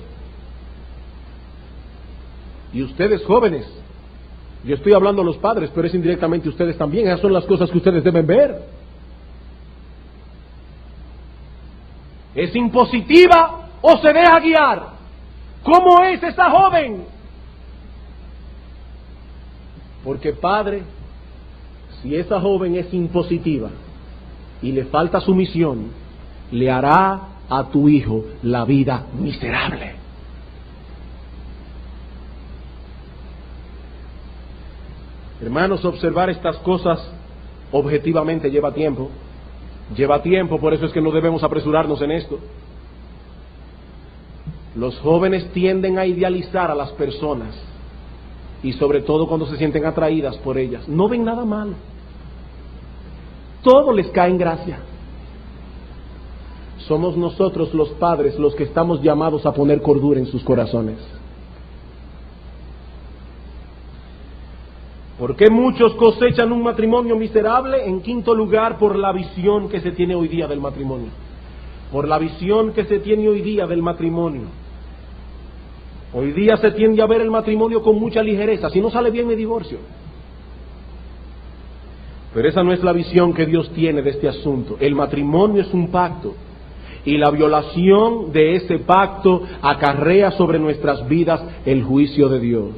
Y ustedes jóvenes, yo estoy hablando a los padres, pero es indirectamente ustedes también. Esas son las cosas que ustedes deben ver. ¿Es impositiva o se deja guiar? ¿Cómo es esa joven? Porque padre, si esa joven es impositiva y le falta sumisión, le hará a tu hijo la vida miserable. Hermanos, observar estas cosas objetivamente lleva tiempo. Lleva tiempo, por eso es que no debemos apresurarnos en esto. Los jóvenes tienden a idealizar a las personas y sobre todo cuando se sienten atraídas por ellas. No ven nada malo. Todo les cae en gracia. Somos nosotros los padres los que estamos llamados a poner cordura en sus corazones. ¿Por qué muchos cosechan un matrimonio miserable? En quinto lugar, por la visión que se tiene hoy día del matrimonio. Por la visión que se tiene hoy día del matrimonio. Hoy día se tiende a ver el matrimonio con mucha ligereza. Si no sale bien, me divorcio. Pero esa no es la visión que Dios tiene de este asunto. El matrimonio es un pacto. Y la violación de ese pacto acarrea sobre nuestras vidas el juicio de Dios.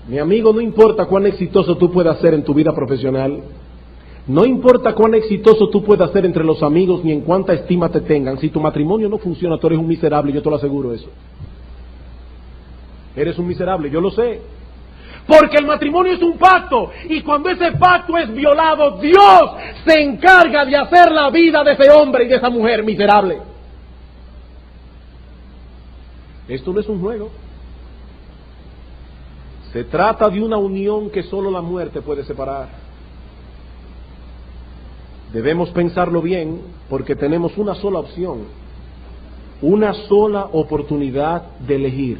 Mi amigo, no importa cuán exitoso tú puedas ser en tu vida profesional, no importa cuán exitoso tú puedas ser entre los amigos, ni en cuánta estima te tengan, si tu matrimonio no funciona, tú eres un miserable, yo te lo aseguro eso. Eres un miserable, yo lo sé. Porque el matrimonio es un pacto, y cuando ese pacto es violado, Dios se encarga de hacer la vida de ese hombre y de esa mujer miserable. Esto no es un juego. Se trata de una unión que solo la muerte puede separar. Debemos pensarlo bien porque tenemos una sola opción, una sola oportunidad de elegir.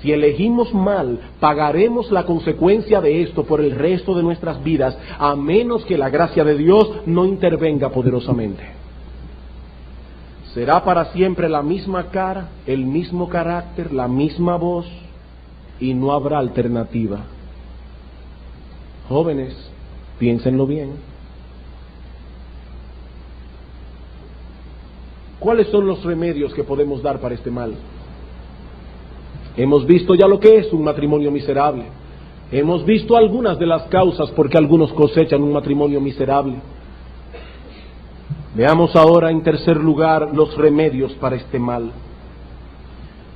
Si elegimos mal, pagaremos la consecuencia de esto por el resto de nuestras vidas, a menos que la gracia de Dios no intervenga poderosamente. Será para siempre la misma cara, el mismo carácter, la misma voz, y no habrá alternativa. Jóvenes, piénsenlo bien. ¿Cuáles son los remedios que podemos dar para este mal? Hemos visto ya lo que es un matrimonio miserable. Hemos visto algunas de las causas por qué algunos cosechan un matrimonio miserable. Veamos ahora en tercer lugar los remedios para este mal.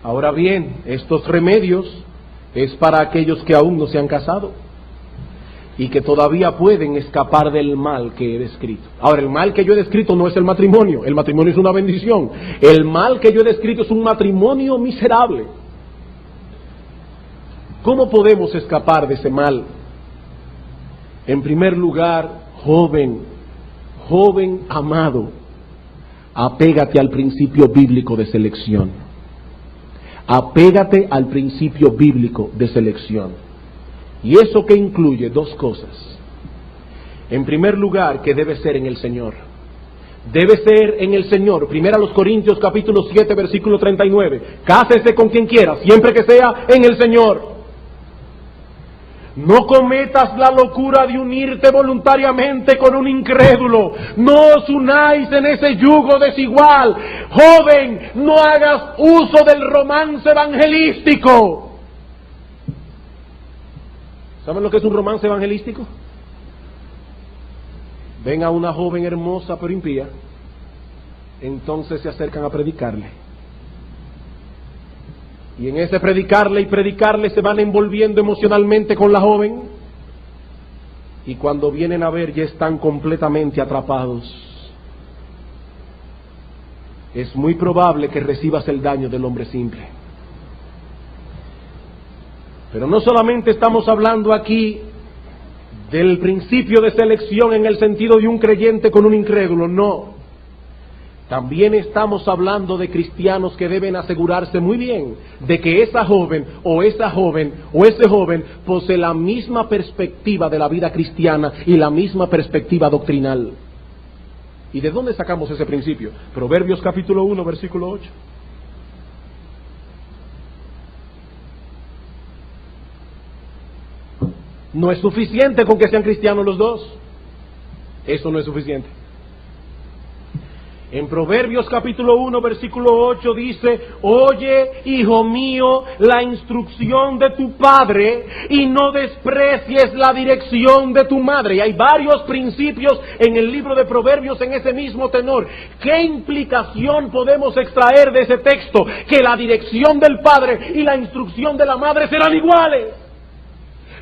Ahora bien, estos remedios es para aquellos que aún no se han casado y que todavía pueden escapar del mal que he descrito. Ahora, el mal que yo he descrito no es el matrimonio es una bendición. El mal que yo he descrito es un matrimonio miserable. ¿Cómo podemos escapar de ese mal? En primer lugar, joven amado, apégate al principio bíblico de selección. Apégate al principio bíblico de selección. ¿Y eso qué incluye? Dos cosas. En primer lugar, que debe ser en el Señor. Debe ser en el Señor. Primera los Corintios capítulo 7 versículo 39. Cásese con quien quiera, siempre que sea en el Señor. No cometas la locura de unirte voluntariamente con un incrédulo. No os unáis en ese yugo desigual. Joven, no hagas uso del romance evangelístico. ¿Saben lo que es un romance evangelístico? Ven a una joven hermosa pero impía, entonces se acercan a predicarle. Y en ese predicarle y predicarle se van envolviendo emocionalmente con la joven. Y cuando vienen a ver ya están completamente atrapados. Es muy probable que recibas el daño del hombre simple. Pero no solamente estamos hablando aquí del principio de selección en el sentido de un creyente con un incrédulo, no. También estamos hablando de cristianos que deben asegurarse muy bien de que esa joven o ese joven posee la misma perspectiva de la vida cristiana y la misma perspectiva doctrinal. ¿Y de dónde sacamos ese principio? Proverbios capítulo 1, versículo 8. No es suficiente con que sean cristianos los dos. Eso no es suficiente. En Proverbios capítulo 1, versículo 8 dice: oye, hijo mío, la instrucción de tu padre y no desprecies la dirección de tu madre. Y hay varios principios en el libro de Proverbios en ese mismo tenor. ¿Qué implicación podemos extraer de ese texto? Que la dirección del padre y la instrucción de la madre serán iguales.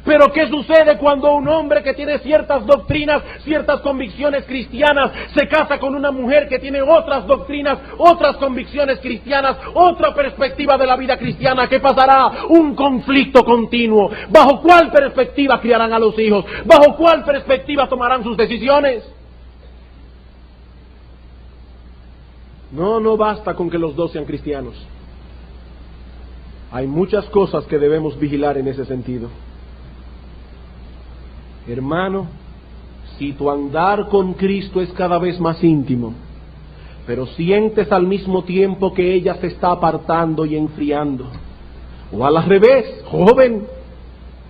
Pero ¿qué sucede cuando un hombre que tiene ciertas doctrinas, ciertas convicciones cristianas, se casa con una mujer que tiene otras doctrinas, otras convicciones cristianas, otra perspectiva de la vida cristiana? ¿Qué pasará? Un conflicto continuo. ¿Bajo cuál perspectiva criarán a los hijos? ¿Bajo cuál perspectiva tomarán sus decisiones? No basta con que los dos sean cristianos. Hay muchas cosas que debemos vigilar en ese sentido. Hermano, si tu andar con Cristo es cada vez más íntimo, pero sientes al mismo tiempo que ella se está apartando y enfriando, o al revés, joven,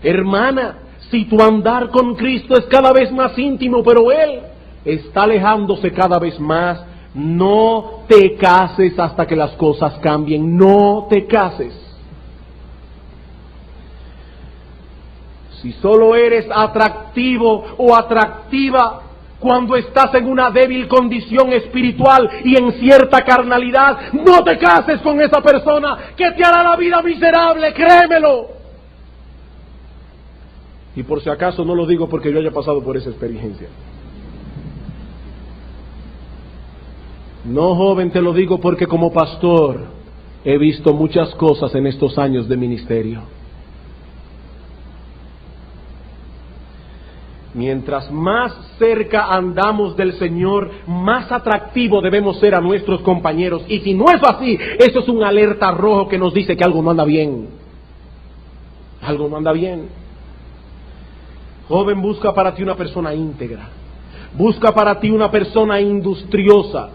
hermana, si tu andar con Cristo es cada vez más íntimo, pero Él está alejándose cada vez más, no te cases hasta que las cosas cambien, no te cases. Si solo eres atractivo o atractiva cuando estás en una débil condición espiritual y en cierta carnalidad, no te cases con esa persona que te hará la vida miserable, créemelo. Y por si acaso no lo digo porque yo haya pasado por esa experiencia. No, joven, te lo digo porque como pastor he visto muchas cosas en estos años de ministerio. Mientras más cerca andamos del Señor, más atractivo debemos ser a nuestros compañeros. Y si no es así, eso es un alerta rojo que nos dice que algo no anda bien. Algo no anda bien. Joven, busca para ti una persona íntegra. Busca para ti una persona industriosa.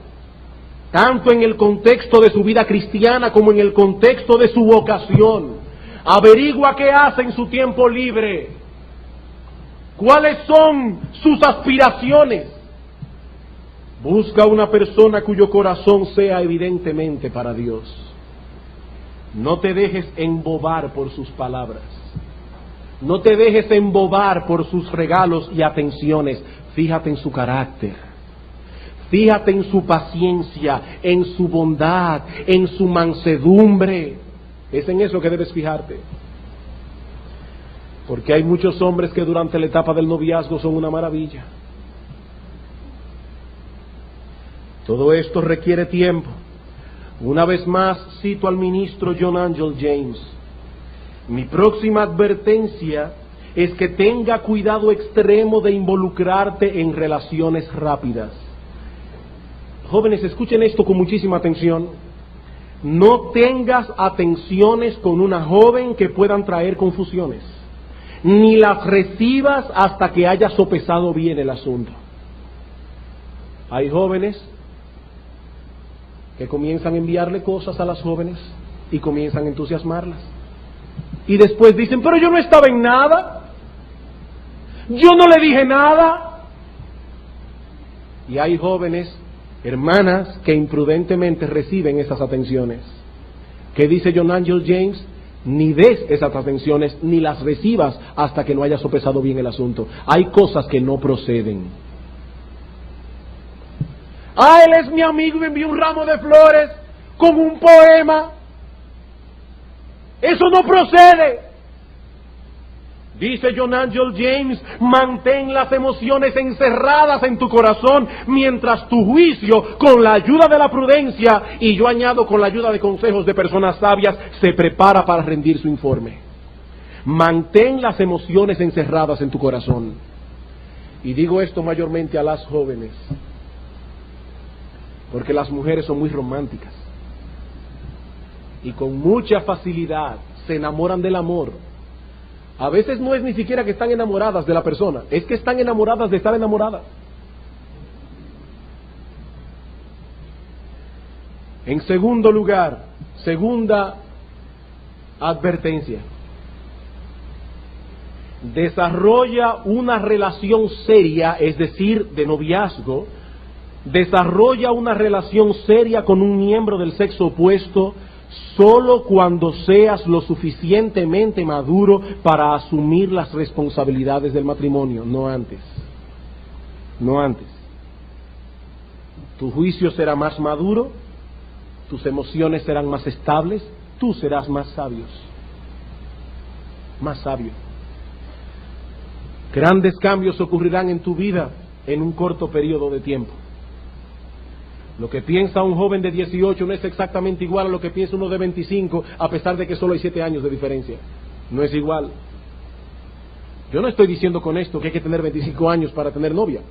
Tanto en el contexto de su vida cristiana como en el contexto de su vocación. Averigua qué hace en su tiempo libre. ¿Cuáles son sus aspiraciones? Busca una persona cuyo corazón sea evidentemente para Dios. No te dejes embobar por sus palabras. No te dejes embobar por sus regalos y atenciones. Fíjate en su carácter. Fíjate en su paciencia, en su bondad, en su mansedumbre. Es en eso que debes fijarte. Porque hay muchos hombres que durante la etapa del noviazgo son una maravilla. Todo esto requiere tiempo. Una vez más cito al ministro John Angel James. Mi próxima advertencia es que tenga cuidado extremo de involucrarte en relaciones rápidas. Jóvenes, escuchen esto con muchísima atención. No tengas atenciones con una joven que puedan traer confusiones, ni las recibas hasta que hayas sopesado bien el asunto. Hay jóvenes que comienzan a enviarle cosas a las jóvenes y comienzan a entusiasmarlas. Y después dicen, pero yo no estaba en nada, yo no le dije nada. Y hay jóvenes, hermanas, que imprudentemente reciben esas atenciones. ¿Qué dice John Angel James? Ni des esas atenciones, ni las recibas hasta que no hayas sopesado bien el asunto. Hay cosas que no proceden. Él es mi amigo y me envió un ramo de flores con un poema. Eso no procede. Dice John Angel James, mantén las emociones encerradas en tu corazón mientras tu juicio, con la ayuda de la prudencia, y yo añado con la ayuda de consejos de personas sabias, se prepara para rendir su informe. Mantén las emociones encerradas en tu corazón. Y digo esto mayormente a las jóvenes, porque las mujeres son muy románticas y con mucha facilidad se enamoran del amor. A veces no es ni siquiera que están enamoradas de la persona, es que están enamoradas de estar enamoradas. En segundo lugar, segunda advertencia: desarrolla una relación seria, es decir, de noviazgo. Desarrolla una relación seria con un miembro del sexo opuesto solo cuando seas lo suficientemente maduro para asumir las responsabilidades del matrimonio, no antes. No antes. Tu juicio será más maduro, tus emociones serán más estables, tú serás más sabio. Más sabio. Grandes cambios ocurrirán en tu vida en un corto periodo de tiempo. Lo que piensa un joven de 18 no es exactamente igual a lo que piensa uno de 25, a pesar de que solo hay 7 años de diferencia. No es igual. Yo no estoy diciendo con esto que hay que tener 25 años para tener novia.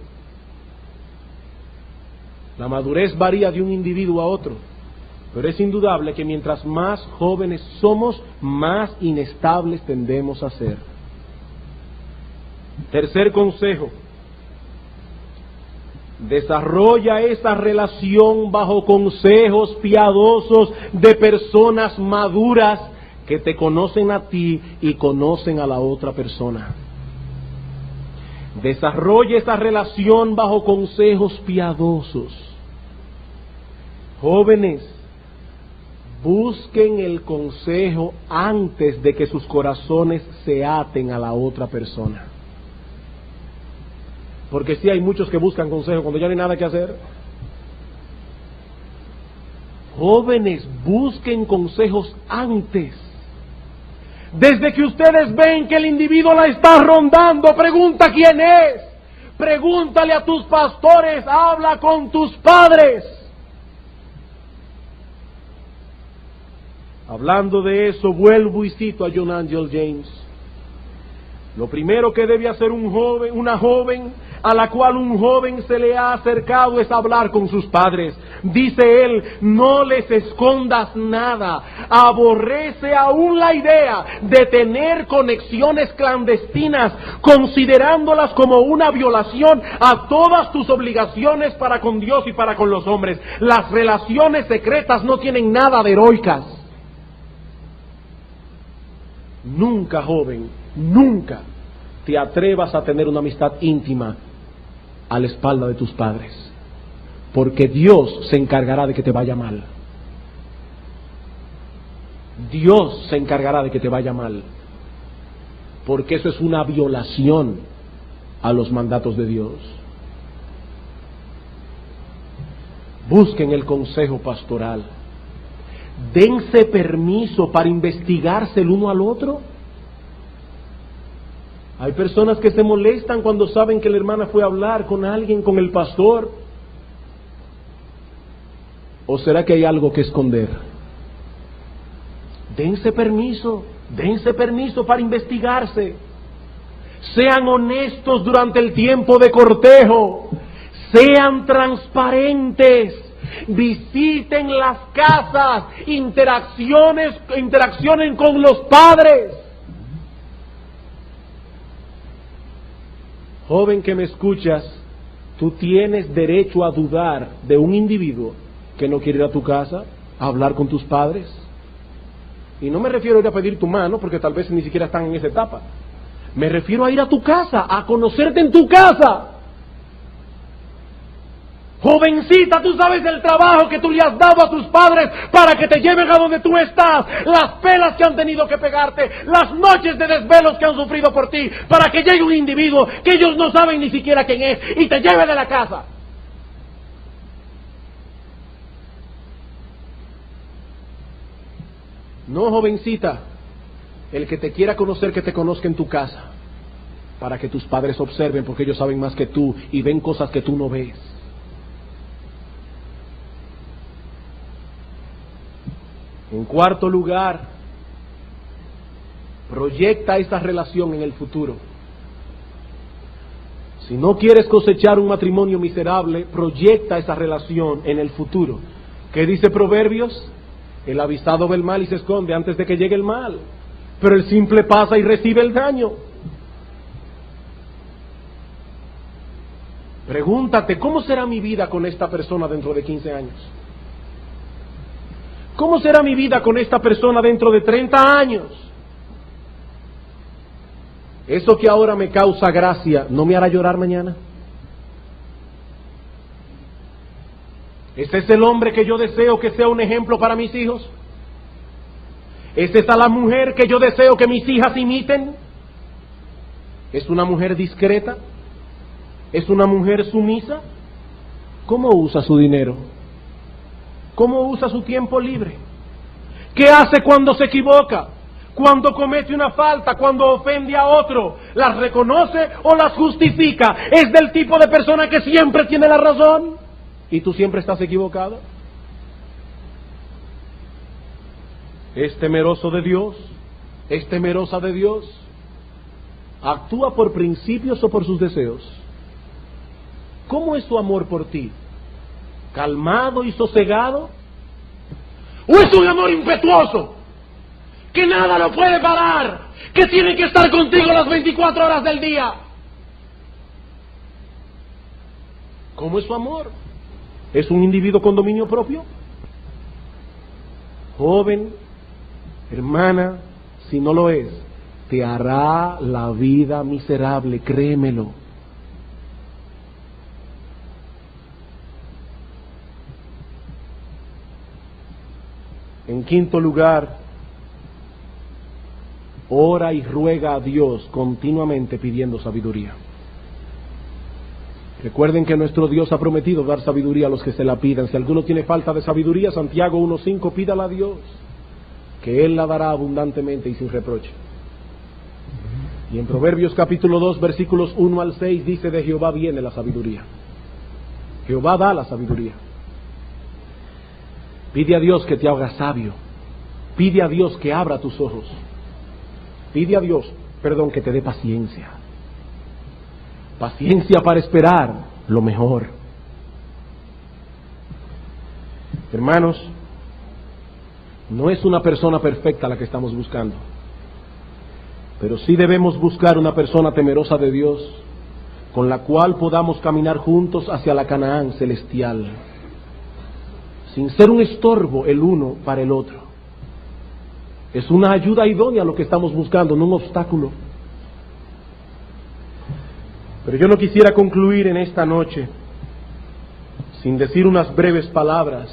La madurez varía de un individuo a otro, pero es indudable que mientras más jóvenes somos, más inestables tendemos a ser. Tercer consejo: desarrolla esa relación bajo consejos piadosos de personas maduras que te conocen a ti y conocen a la otra persona. Desarrolla esa relación bajo consejos piadosos. Jóvenes, busquen el consejo antes de que sus corazones se aten a la otra persona. Porque sí hay muchos que buscan consejo cuando ya no hay nada que hacer. Jóvenes, busquen consejos antes. Desde que ustedes ven que el individuo la está rondando, pregunta quién es. Pregúntale a tus pastores, habla con tus padres. Hablando de eso, vuelvo y cito a John Angel James. Lo primero que debe hacer un joven, una joven a la cual un joven se le ha acercado, es hablar con sus padres. Dice él, no les escondas nada. Aborrece aún la idea de tener conexiones clandestinas, considerándolas como una violación a todas tus obligaciones para con Dios y para con los hombres. Las relaciones secretas no tienen nada de heroicas. Nunca, joven, nunca te atrevas a tener una amistad íntima a la espalda de tus padres, porque Dios se encargará de que te vaya mal. Dios se encargará de que te vaya mal. porque eso es una violación a los mandatos de Dios. Busquen el consejo pastoral. Dense permiso para investigarse el uno al otro. Hay personas que se molestan cuando saben que la hermana fue a hablar con alguien, con el pastor. ¿O será que hay algo que esconder? Dense permiso para investigarse. Sean honestos durante el tiempo de cortejo. Sean transparentes. Visiten las casas. Interaccionen con los padres. Joven que me escuchas, tú tienes derecho a dudar de un individuo que no quiere ir a tu casa a hablar con tus padres. Y no me refiero a ir a pedir tu mano, porque tal vez ni siquiera están en esa etapa. Me refiero a ir a tu casa, a conocerte en tu casa. Jovencita, tú sabes el trabajo que tú le has dado a tus padres para que te lleven a donde tú estás, las pelas que han tenido que pegarte, las noches de desvelos que han sufrido por ti, para que llegue un individuo que ellos no saben ni siquiera quién es y te lleve de la casa. No, jovencita, el que te quiera conocer, que te conozca en tu casa, para que tus padres observen, porque ellos saben más que tú y ven cosas que tú no ves. En cuarto lugar, proyecta esta relación en el futuro. Si no quieres cosechar un matrimonio miserable, proyecta esa relación en el futuro. ¿Qué dice Proverbios? El avisado ve el mal y se esconde antes de que llegue el mal, pero el simple pasa y recibe el daño. Pregúntate, ¿cómo será mi vida con esta persona dentro de 15 años? ¿Cómo será mi vida con esta persona dentro de 30 años? Eso que ahora me causa gracia, ¿no me hará llorar mañana? ¿Ese es el hombre que yo deseo que sea un ejemplo para mis hijos? ¿Es esa la mujer que yo deseo que mis hijas imiten? ¿Es una mujer discreta? ¿Es una mujer sumisa? ¿Cómo usa su dinero? ¿Cómo usa su tiempo libre? ¿Qué hace cuando se equivoca? Cuando comete una falta, cuando ofende a otro, ¿las reconoce o las justifica? ¿Es del tipo de persona que siempre tiene la razón y tú siempre estás equivocado? ¿Es temeroso de Dios? ¿Es temerosa de Dios? ¿Actúa por principios o por sus deseos? ¿Cómo es su amor por ti? ¿Calmado y sosegado? ¿O es un amor impetuoso? Que nada lo puede parar, que tiene que estar contigo las 24 horas del día. ¿Cómo es su amor? ¿Es un individuo con dominio propio? Joven, hermana, si no lo es, te hará la vida miserable, créemelo. En quinto lugar, ora y ruega a Dios continuamente pidiendo sabiduría. Recuerden que nuestro Dios ha prometido dar sabiduría a los que se la pidan. Si alguno tiene falta de sabiduría, Santiago 1:5, pídala a Dios, que Él la dará abundantemente y sin reproche. Y en Proverbios capítulo 2, versículos 1 al 6, dice: de Jehová viene la sabiduría. Jehová da la sabiduría. Pide a Dios que te haga sabio. Pide a Dios que abra tus ojos. Pide a Dios, que te dé paciencia. Paciencia para esperar lo mejor. Hermanos, no es una persona perfecta la que estamos buscando, pero sí debemos buscar una persona temerosa de Dios, con la cual podamos caminar juntos hacia la Canaán celestial, sin ser un estorbo el uno para el otro. Es una ayuda idónea lo que estamos buscando, no un obstáculo. Pero yo no quisiera concluir en esta noche sin decir unas breves palabras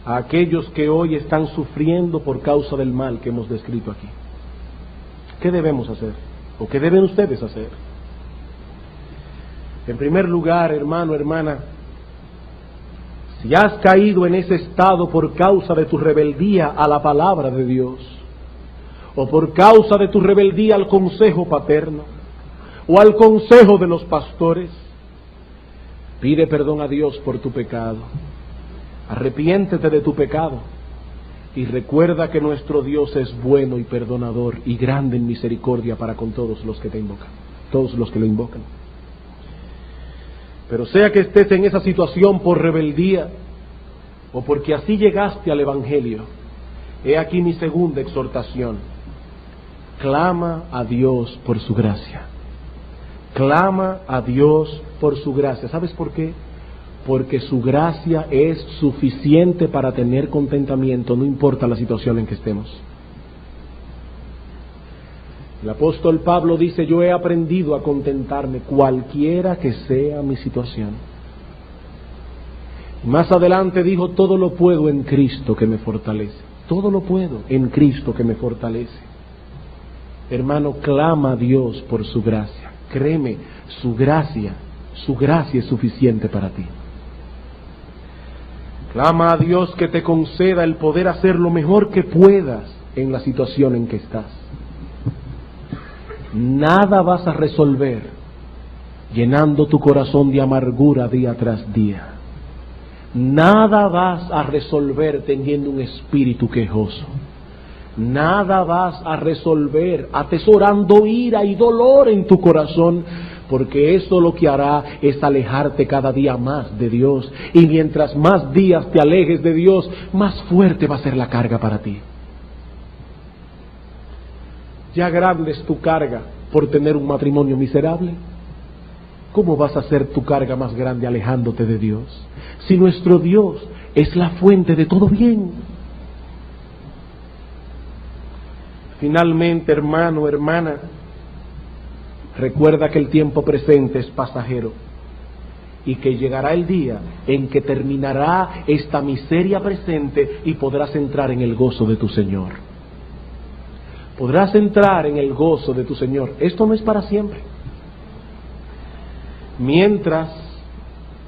a aquellos que hoy están sufriendo por causa del mal que hemos descrito aquí. ¿Qué debemos hacer? ¿O qué deben ustedes hacer? En primer lugar, hermano, hermana, si has caído en ese estado por causa de tu rebeldía a la palabra de Dios, o por causa de tu rebeldía al consejo paterno, o al consejo de los pastores, pide perdón a Dios por tu pecado. Arrepiéntete de tu pecado y recuerda que nuestro Dios es bueno y perdonador y grande en misericordia para con todos los que te invocan, todos los que lo invocan. Pero sea que estés en esa situación por rebeldía o porque así llegaste al Evangelio, he aquí mi segunda exhortación: clama a Dios por su gracia. Clama a Dios por su gracia. ¿Sabes por qué? Porque su gracia es suficiente para tener contentamiento, no importa la situación en que estemos. El apóstol Pablo dice: yo he aprendido a contentarme cualquiera que sea mi situación. Y más adelante dijo: todo lo puedo en Cristo que me fortalece. Todo lo puedo en Cristo que me fortalece. Hermano, clama a Dios por su gracia. Créeme, su gracia es suficiente para ti. Clama a Dios que te conceda el poder hacer lo mejor que puedas en la situación en que estás. Nada vas a resolver llenando tu corazón de amargura día tras día. Nada vas a resolver teniendo un espíritu quejoso. Nada vas a resolver atesorando ira y dolor en tu corazón, porque eso lo que hará es alejarte cada día más de Dios. Y mientras más días te alejes de Dios, más fuerte va a ser la carga para ti. Ya grande es tu carga por tener un matrimonio miserable. ¿Cómo vas a hacer tu carga más grande alejándote de Dios? Si nuestro Dios es la fuente de todo bien. Finalmente, hermano, hermana, recuerda que el tiempo presente es pasajero y que llegará el día en que terminará esta miseria presente y podrás entrar en el gozo de tu Señor. Podrás entrar en el gozo de tu Señor. Esto no es para siempre. Mientras,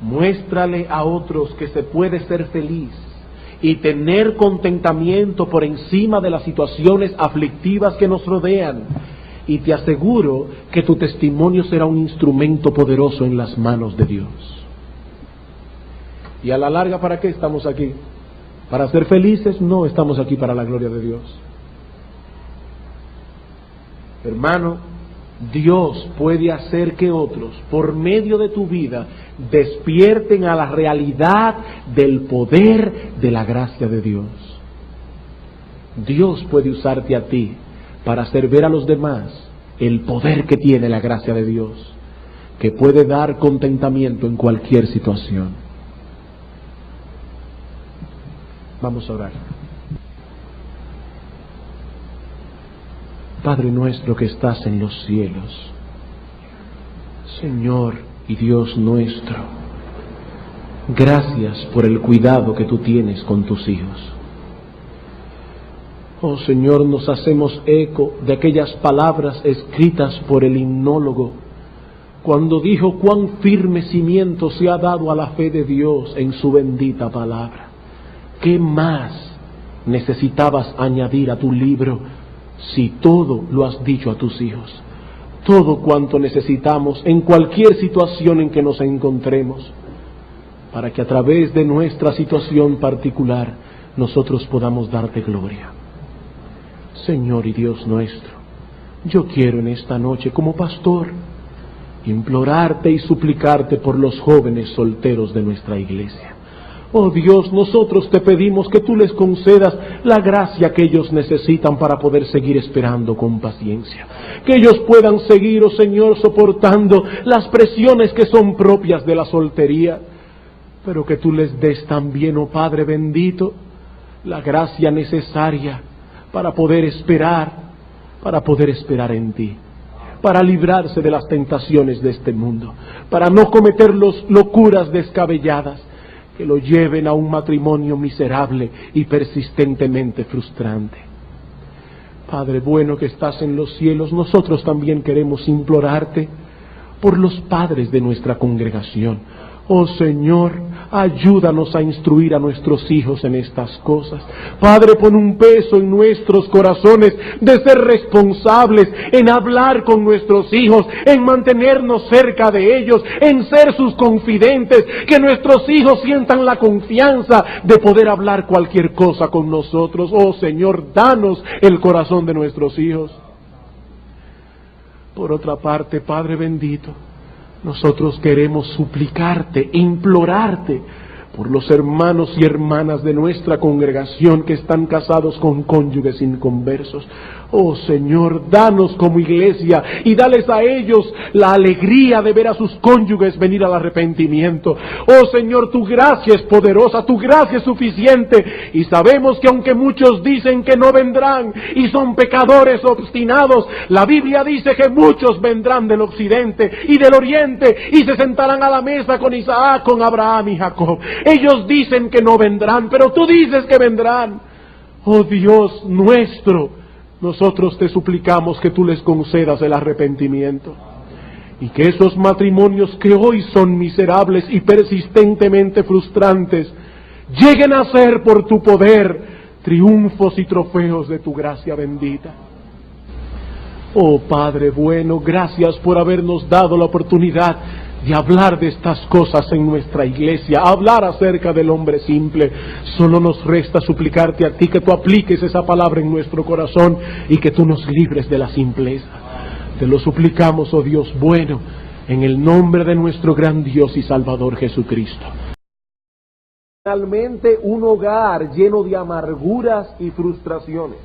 muéstrale a otros que se puede ser feliz y tener contentamiento por encima de las situaciones aflictivas que nos rodean. Y te aseguro que tu testimonio será un instrumento poderoso en las manos de Dios. Y a la larga, ¿para qué estamos aquí? ¿Para ser felices? No, estamos aquí para la gloria de Dios. Hermano, Dios puede hacer que otros, por medio de tu vida, despierten a la realidad del poder de la gracia de Dios. Dios puede usarte a ti para hacer ver a los demás el poder que tiene la gracia de Dios, que puede dar contentamiento en cualquier situación. Vamos a orar. Padre nuestro que estás en los cielos, Señor y Dios nuestro, gracias por el cuidado que tú tienes con tus hijos. Oh Señor, nos hacemos eco de aquellas palabras escritas por el himnólogo, cuando dijo cuán firme cimiento se ha dado a la fe de Dios en su bendita palabra. ¿Qué más necesitabas añadir a tu libro si todo lo has dicho a tus hijos? Todo cuanto necesitamos en cualquier situación en que nos encontremos, para que a través de nuestra situación particular nosotros podamos darte gloria. Señor y Dios nuestro, yo quiero en esta noche como pastor implorarte y suplicarte por los jóvenes solteros de nuestra iglesia. Oh Dios, nosotros te pedimos que tú les concedas la gracia que ellos necesitan para poder seguir esperando con paciencia. Que ellos puedan seguir, oh Señor, soportando las presiones que son propias de la soltería. Pero que tú les des también, oh Padre bendito, la gracia necesaria para poder esperar en ti. Para librarse de las tentaciones de este mundo. Para no cometer locuras descabelladas que lo lleven a un matrimonio miserable y persistentemente frustrante. Padre bueno que estás en los cielos, nosotros también queremos implorarte por los padres de nuestra congregación. Oh Señor, ayúdanos a instruir a nuestros hijos en estas cosas. Padre, pon un peso en nuestros corazones de ser responsables en hablar con nuestros hijos, en mantenernos cerca de ellos, en ser sus confidentes, que nuestros hijos sientan la confianza de poder hablar cualquier cosa con nosotros. Oh Señor, danos el corazón de nuestros hijos. Por otra parte, Padre bendito, nosotros queremos suplicarte, implorarte por los hermanos y hermanas de nuestra congregación que están casados con cónyuges inconversos. Oh Señor, danos como iglesia y dales a ellos la alegría de ver a sus cónyuges venir al arrepentimiento. Oh Señor, tu gracia es poderosa, tu gracia es suficiente, y sabemos que aunque muchos dicen que no vendrán y son pecadores obstinados, la Biblia dice que muchos vendrán del occidente y del oriente y se sentarán a la mesa con Isaac, con Abraham y Jacob. Ellos dicen que no vendrán, pero tú dices que vendrán. Oh Dios nuestro, nosotros te suplicamos que tú les concedas el arrepentimiento y que esos matrimonios que hoy son miserables y persistentemente frustrantes lleguen a ser por tu poder triunfos y trofeos de tu gracia bendita. Oh Padre bueno, gracias por habernos dado la oportunidad de hablar de estas cosas en nuestra iglesia, hablar acerca del hombre simple. Solo nos resta suplicarte a ti que tú apliques esa palabra en nuestro corazón y que tú nos libres de la simpleza. Te lo suplicamos, oh Dios bueno, en el nombre de nuestro gran Dios y Salvador Jesucristo. Finalmente, un hogar lleno de amarguras y frustraciones.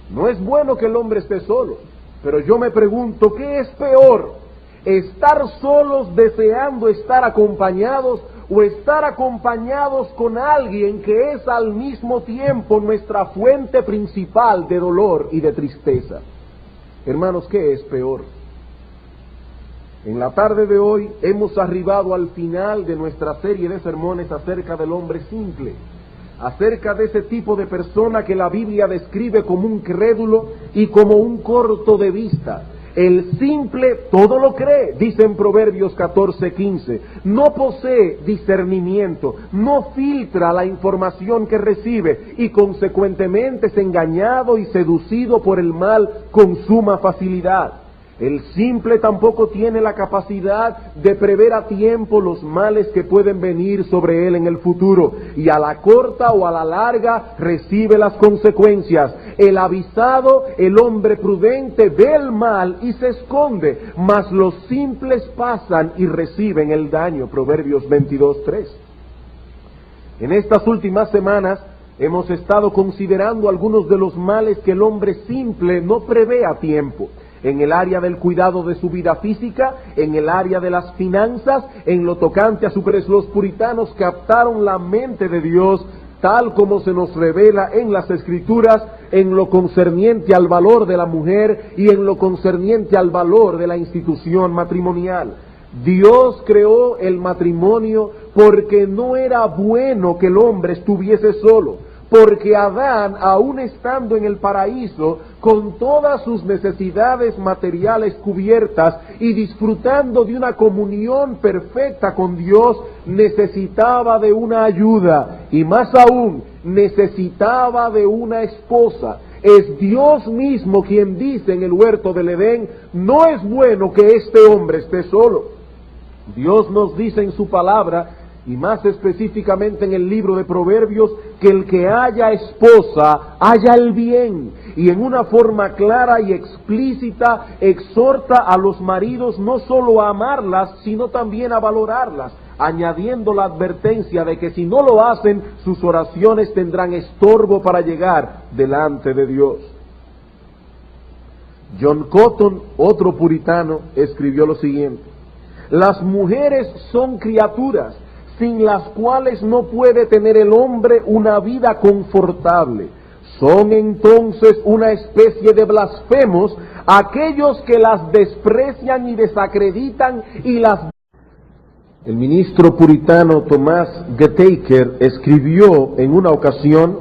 No es bueno que el hombre esté solo, pero yo me pregunto, ¿qué es peor? ¿Estar solos deseando estar acompañados o estar acompañados con alguien que es al mismo tiempo nuestra fuente principal de dolor y de tristeza? Hermanos, ¿qué es peor? En la tarde de hoy hemos arribado al final de nuestra serie de sermones acerca del hombre simple, acerca de ese tipo de persona que la Biblia describe como un crédulo y como un corto de vista. El simple todo lo cree, dice en Proverbios 14:15. No posee discernimiento, no filtra la información que recibe y consecuentemente es engañado y seducido por el mal con suma facilidad. El simple tampoco tiene la capacidad de prever a tiempo los males que pueden venir sobre él en el futuro, y a la corta o a la larga recibe las consecuencias. El avisado, el hombre prudente, ve el mal y se esconde, mas los simples pasan y reciben el daño. Proverbios 22:3. En estas últimas semanas hemos estado considerando algunos de los males que el hombre simple no prevé a tiempo, en el área del cuidado de su vida física, en el área de las finanzas, en lo tocante a los puritanos captaron la mente de Dios tal como se nos revela en las Escrituras, en lo concerniente al valor de la mujer y en lo concerniente al valor de la institución matrimonial. Dios creó el matrimonio porque no era bueno que el hombre estuviese solo, porque Adán, aún estando en el paraíso, con todas sus necesidades materiales cubiertas y disfrutando de una comunión perfecta con Dios, necesitaba de una ayuda, y más aún, necesitaba de una esposa. Es Dios mismo quien dice en el huerto del Edén: no es bueno que este hombre esté solo. Dios nos dice en su palabra, y más específicamente en el libro de Proverbios, que el que haya esposa, haya el bien. Y en una forma clara y explícita exhorta a los maridos no solo a amarlas, sino también a valorarlas, añadiendo la advertencia de que si no lo hacen, sus oraciones tendrán estorbo para llegar delante de Dios. John Cotton, otro puritano, escribió lo siguiente: las mujeres son criaturas sin las cuales no puede tener el hombre una vida confortable. Son entonces una especie de blasfemos aquellos que las desprecian y desacreditan y las... El ministro puritano Thomas Getaker escribió en una ocasión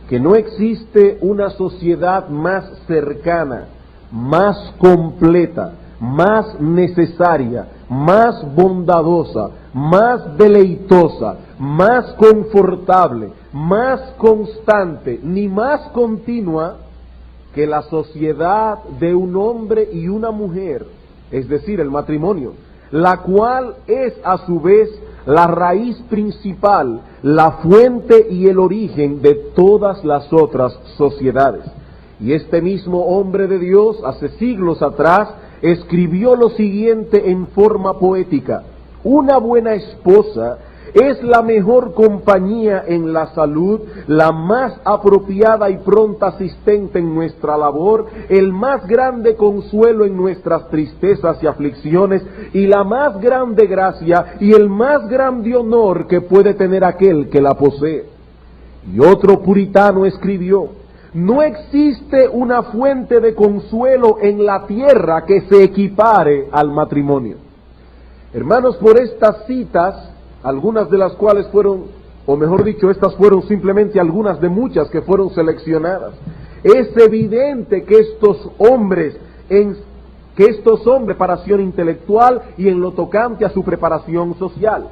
que no existe una sociedad más cercana, más completa, más necesaria, más bondadosa, más deleitosa, más confortable, más constante, ni más continua que la sociedad de un hombre y una mujer, es decir, el matrimonio, la cual es a su vez la raíz principal, la fuente y el origen de todas las otras sociedades. Y este mismo hombre de Dios, hace siglos atrás, escribió lo siguiente en forma poética: una buena esposa es la mejor compañía en la salud, la más apropiada y pronta asistente en nuestra labor, el más grande consuelo en nuestras tristezas y aflicciones, y la más grande gracia y el más grande honor que puede tener aquel que la posee. Y otro puritano escribió: no existe una fuente de consuelo en la tierra que se equipare al matrimonio. Hermanos, por estas citas, algunas de las cuales fueron, o mejor dicho, estas fueron simplemente algunas de muchas que fueron seleccionadas, es evidente que estos hombres, preparación intelectual y en lo tocante a su preparación social.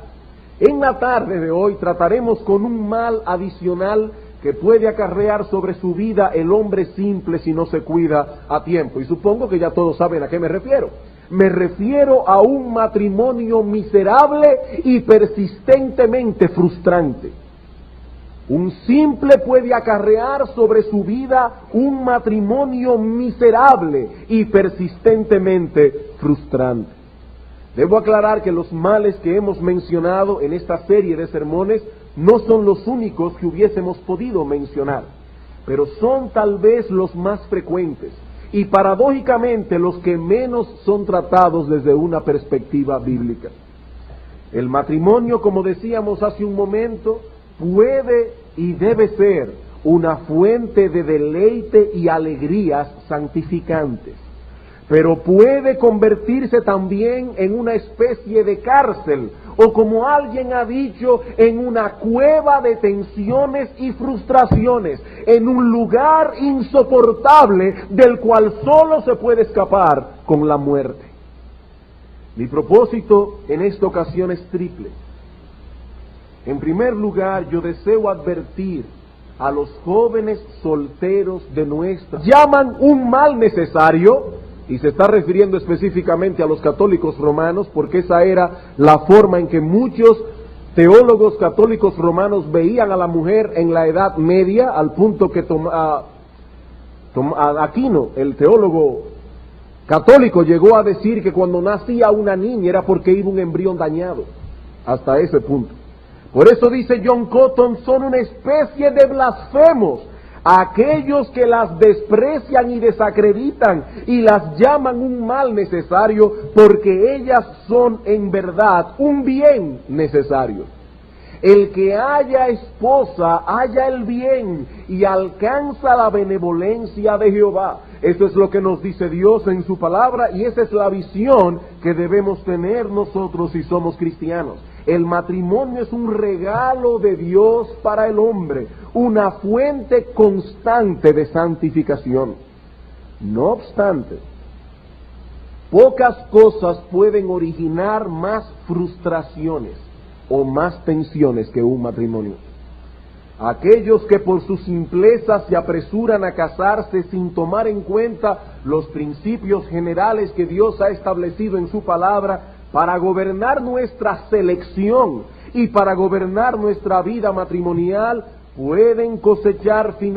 En la tarde de hoy trataremos con un mal adicional que puede acarrear sobre su vida el hombre simple si no se cuida a tiempo. Y supongo que ya todos saben a qué me refiero. Me refiero a un matrimonio miserable y persistentemente frustrante. Un simple puede acarrear sobre su vida un matrimonio miserable y persistentemente frustrante. Debo aclarar que los males que hemos mencionado en esta serie de sermones no son los únicos que hubiésemos podido mencionar, pero son tal vez los más frecuentes y paradójicamente los que menos son tratados desde una perspectiva bíblica. El matrimonio, como decíamos hace un momento, puede y debe ser una fuente de deleite y alegrías santificantes, pero puede convertirse también en una especie de cárcel, o como alguien ha dicho, en una cueva de tensiones y frustraciones, en un lugar insoportable del cual solo se puede escapar con la muerte. Mi propósito en esta ocasión es triple. En primer lugar, yo deseo advertir a los jóvenes solteros de nuestra, llaman un mal necesario, y se está refiriendo específicamente a los católicos romanos, porque esa era la forma en que muchos teólogos católicos romanos veían a la mujer en la Edad Media, al punto que Aquino, el teólogo católico, llegó a decir que cuando nacía una niña era porque iba un embrión dañado, hasta ese punto. Por eso dice John Cotton, son una especie de blasfemos aquellos que las desprecian y desacreditan y las llaman un mal necesario, porque ellas son en verdad un bien necesario. El que haya esposa, haya el bien y alcanza la benevolencia de Jehová. Eso es lo que nos dice Dios en su palabra, y esa es la visión que debemos tener nosotros si somos cristianos. El matrimonio es un regalo de Dios para el hombre, una fuente constante de santificación. No obstante, pocas cosas pueden originar más frustraciones o más tensiones que un matrimonio. Aquellos que por su simpleza se apresuran a casarse sin tomar en cuenta los principios generales que Dios ha establecido en su palabra para gobernar nuestra selección y para gobernar nuestra vida matrimonial, pueden cosechar finalmente